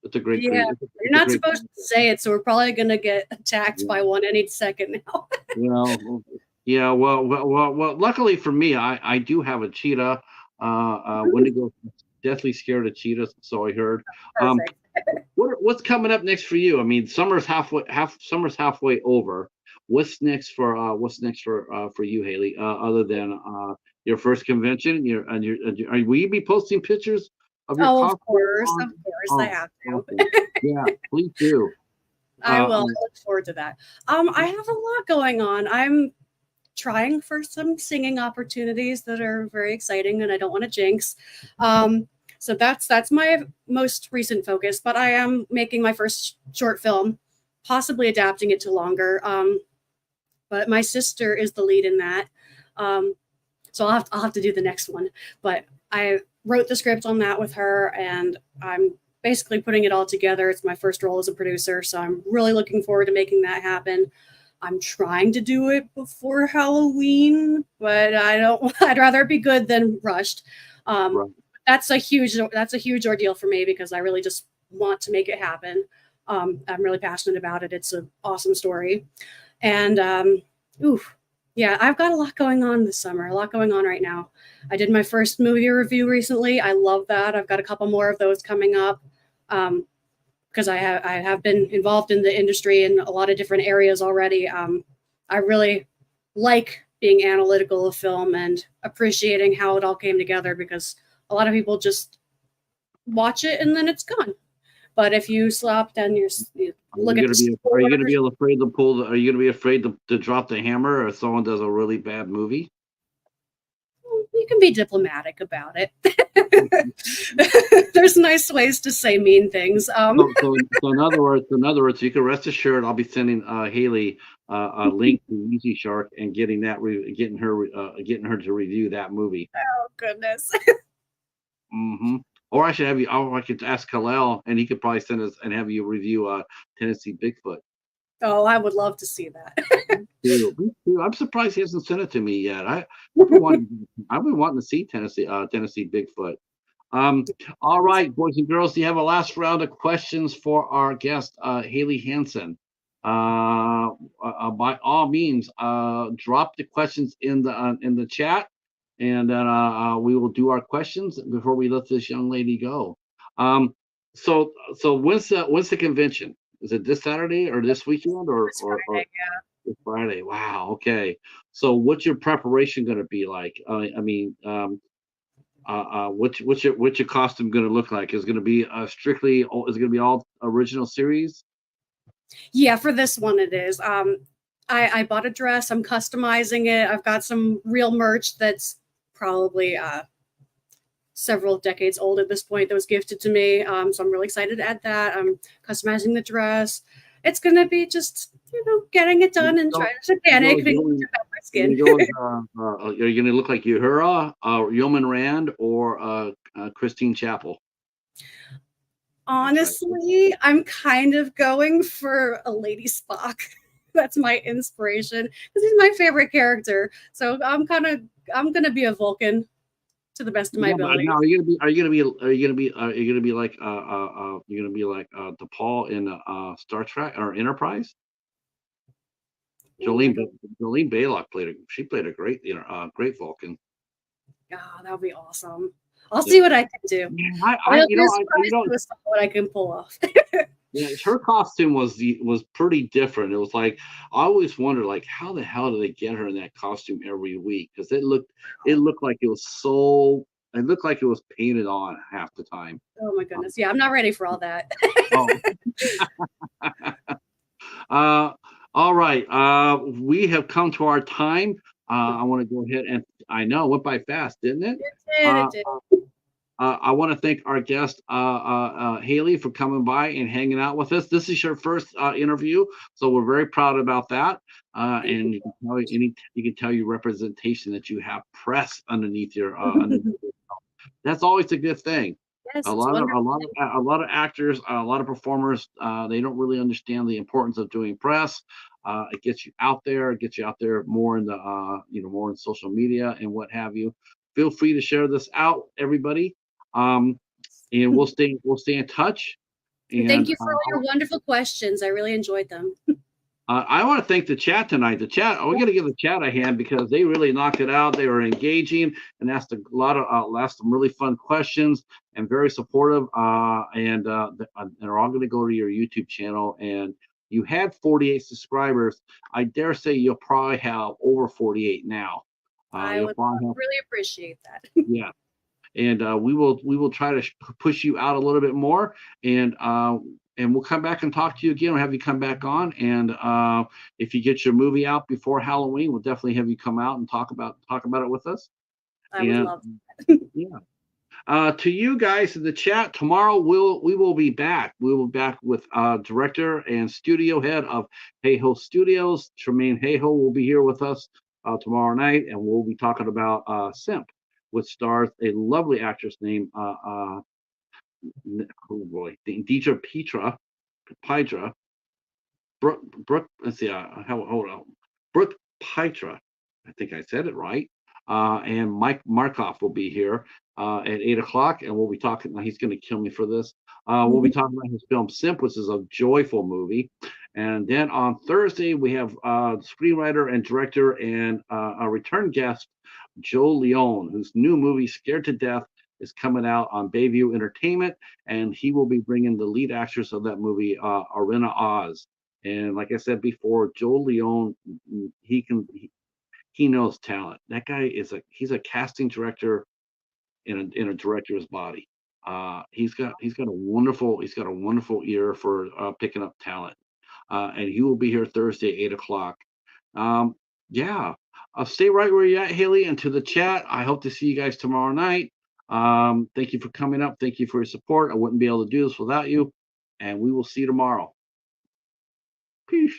It's a great Yeah. creature. You're not supposed to say it, so we're probably going to get attacked Yeah. by one any second now. Well, yeah. Well. Luckily for me, I do have a cheetah. Wendigo deathly scared of cheetahs, so I heard. Perfect. What's coming up next for you? I mean, summer's halfway over. What's next for you, Haley? Other than your first convention, will you be posting pictures of your Oh, of cosplay course. on? Of course. I Oh, have to. awesome. Yeah, please do. I will. I Um, look forward to that. I have a lot going on. I'm trying for some singing opportunities that are very exciting, and I don't want to jinx. So that's my most recent focus. But I am making my first short film, possibly adapting it to longer. But my sister is the lead in that, so I'll have to do the next one. But I wrote the script on that with her, and I'm basically putting it all together. It's my first role as a producer, so I'm really looking forward to making that happen. I'm trying to do it before Halloween, but I don't. I'd rather it be good than rushed. right. That's a huge ordeal for me because I really just want to make it happen. I'm really passionate about it. It's an awesome story, and yeah, I've got a lot going on this summer. A lot going on right now. I did my first movie review recently. I love that. I've got a couple more of those coming up. Because I have been involved in the industry in a lot of different areas already. I really like being analytical of film and appreciating how it all came together, because a lot of people just watch it and then it's gone. But if you stop and you look at the Are you gonna be afraid to pull? Are you gonna be afraid to drop the hammer if someone does a really bad movie? you can be diplomatic about it. There's nice ways to say mean things. So in other words, you can rest assured I'll be sending Haley a link to Easy Shark and getting her to review that movie. Oh goodness. Hmm. Or I should have you. Oh, I could ask Kalel, and he could probably send us and have you review Tennessee Bigfoot. Oh, I would love to see that. Me too. I'm surprised he hasn't sent it to me yet. I've been wanting to see Tennessee Bigfoot. All right, boys and girls, do you have a last round of questions for our guest, Haley Handson? By all means, drop the questions in the chat, and then we will do our questions before we let this young lady go. So when's the convention? Is it this Saturday or this weekend or this Friday? Wow. Okay. So what's your preparation going to be like? I mean, what's your costume going to look like? Is it going to be is it going to be all original series? Yeah, for this one it is. I bought a dress. I'm customizing it. I've got some real merch that's probably several decades old at this point that was gifted to me. So I'm really excited to add that. I'm customizing the dress. It's gonna be just getting it done and trying to panic because my skin. Are you going to look like Uhura, Yeoman Rand, or Christine Chapel? That's right. Honestly, I'm kind of going for a Lady Spock. That's my inspiration because he's my favorite character. So I'm gonna be a Vulcan to the best of my Yeah, but ability. now are you gonna be like you're gonna be like DePaul in Star Trek or Enterprise? Ooh, I don't. Jolene Baylock played a great great Vulcan. Oh, that would be awesome. I'll Yeah. see what I can do. Man, But it'll be a you surprise know to us what I can pull off. yeah, her costume was pretty different. It was like I always wondered like how the hell do they get her in that costume every week? Because it looked like it looked like it was painted on half the time. Oh my Um, goodness. Yeah, I'm not ready for all that. oh, uh, all right. We have come to our time. I want to go ahead and I know it went by fast, didn't it? It did, Uh, it did. I want to thank our guest, Haley, for coming by and hanging out with us. This is your first interview, so we're very proud about that. Thank you And so you can tell your representation that you have press underneath your much. that's always a good thing. Yes, it's wonderful. A lot of actors, a lot of performers, they don't really understand the importance of doing press. It gets you out there, it gets you out there more in the more in social media and what have you. Feel free to share this out, everybody. Um, and we'll stay in touch. And thank And you for all your wonderful questions. I really enjoyed them. I want to thank the chat tonight. The chat, we got to give the chat a hand because they really knocked it out. They were engaging and asked some really fun questions and very supportive. And they're all going to go to your YouTube channel. And you had 48 subscribers. I dare say you'll probably have over 48 now. I You'll would probably have, really appreciate that. yeah. And we will try to push you out a little bit more, and we'll come back and talk to you again. We'll have you come back on, and if you get your movie out before Halloween, we'll definitely have you come out and talk about it with us. I would And love yeah, to you guys in the chat, tomorrow we will be back. We will be back with director and studio head of Hey Ho Studios, Tremaine Hayho will be here with us tomorrow night, and we'll be talking about Simp, which stars a lovely actress named oh boy, Deidre Pydra, Brooke. Let's see, hold on, Brooke Pitra. I think I said it right. And Mike Markoff will be here at 8 o'clock, and we'll be talking. He's going to kill me for this. We'll be it. talking about his film Simp, which is a joyful movie. And then on Thursday, we have screenwriter and director and a return guest, Joe Leone, whose new movie Scared to Death is coming out on Bayview Entertainment, and he will be bringing the lead actress of that movie, Arena Oz. And like I said before, Joe Leone, he knows talent. That guy he's a casting director in a director's body. He's got a wonderful ear for picking up talent. And he will be here Thursday, 8 o'clock. Um, yeah. Stay right where you're at, Haley, and to the chat. I hope to see you guys tomorrow night. Thank you for coming up. Thank you for your support. I wouldn't be able to do this without you. And we will see you tomorrow. Peace.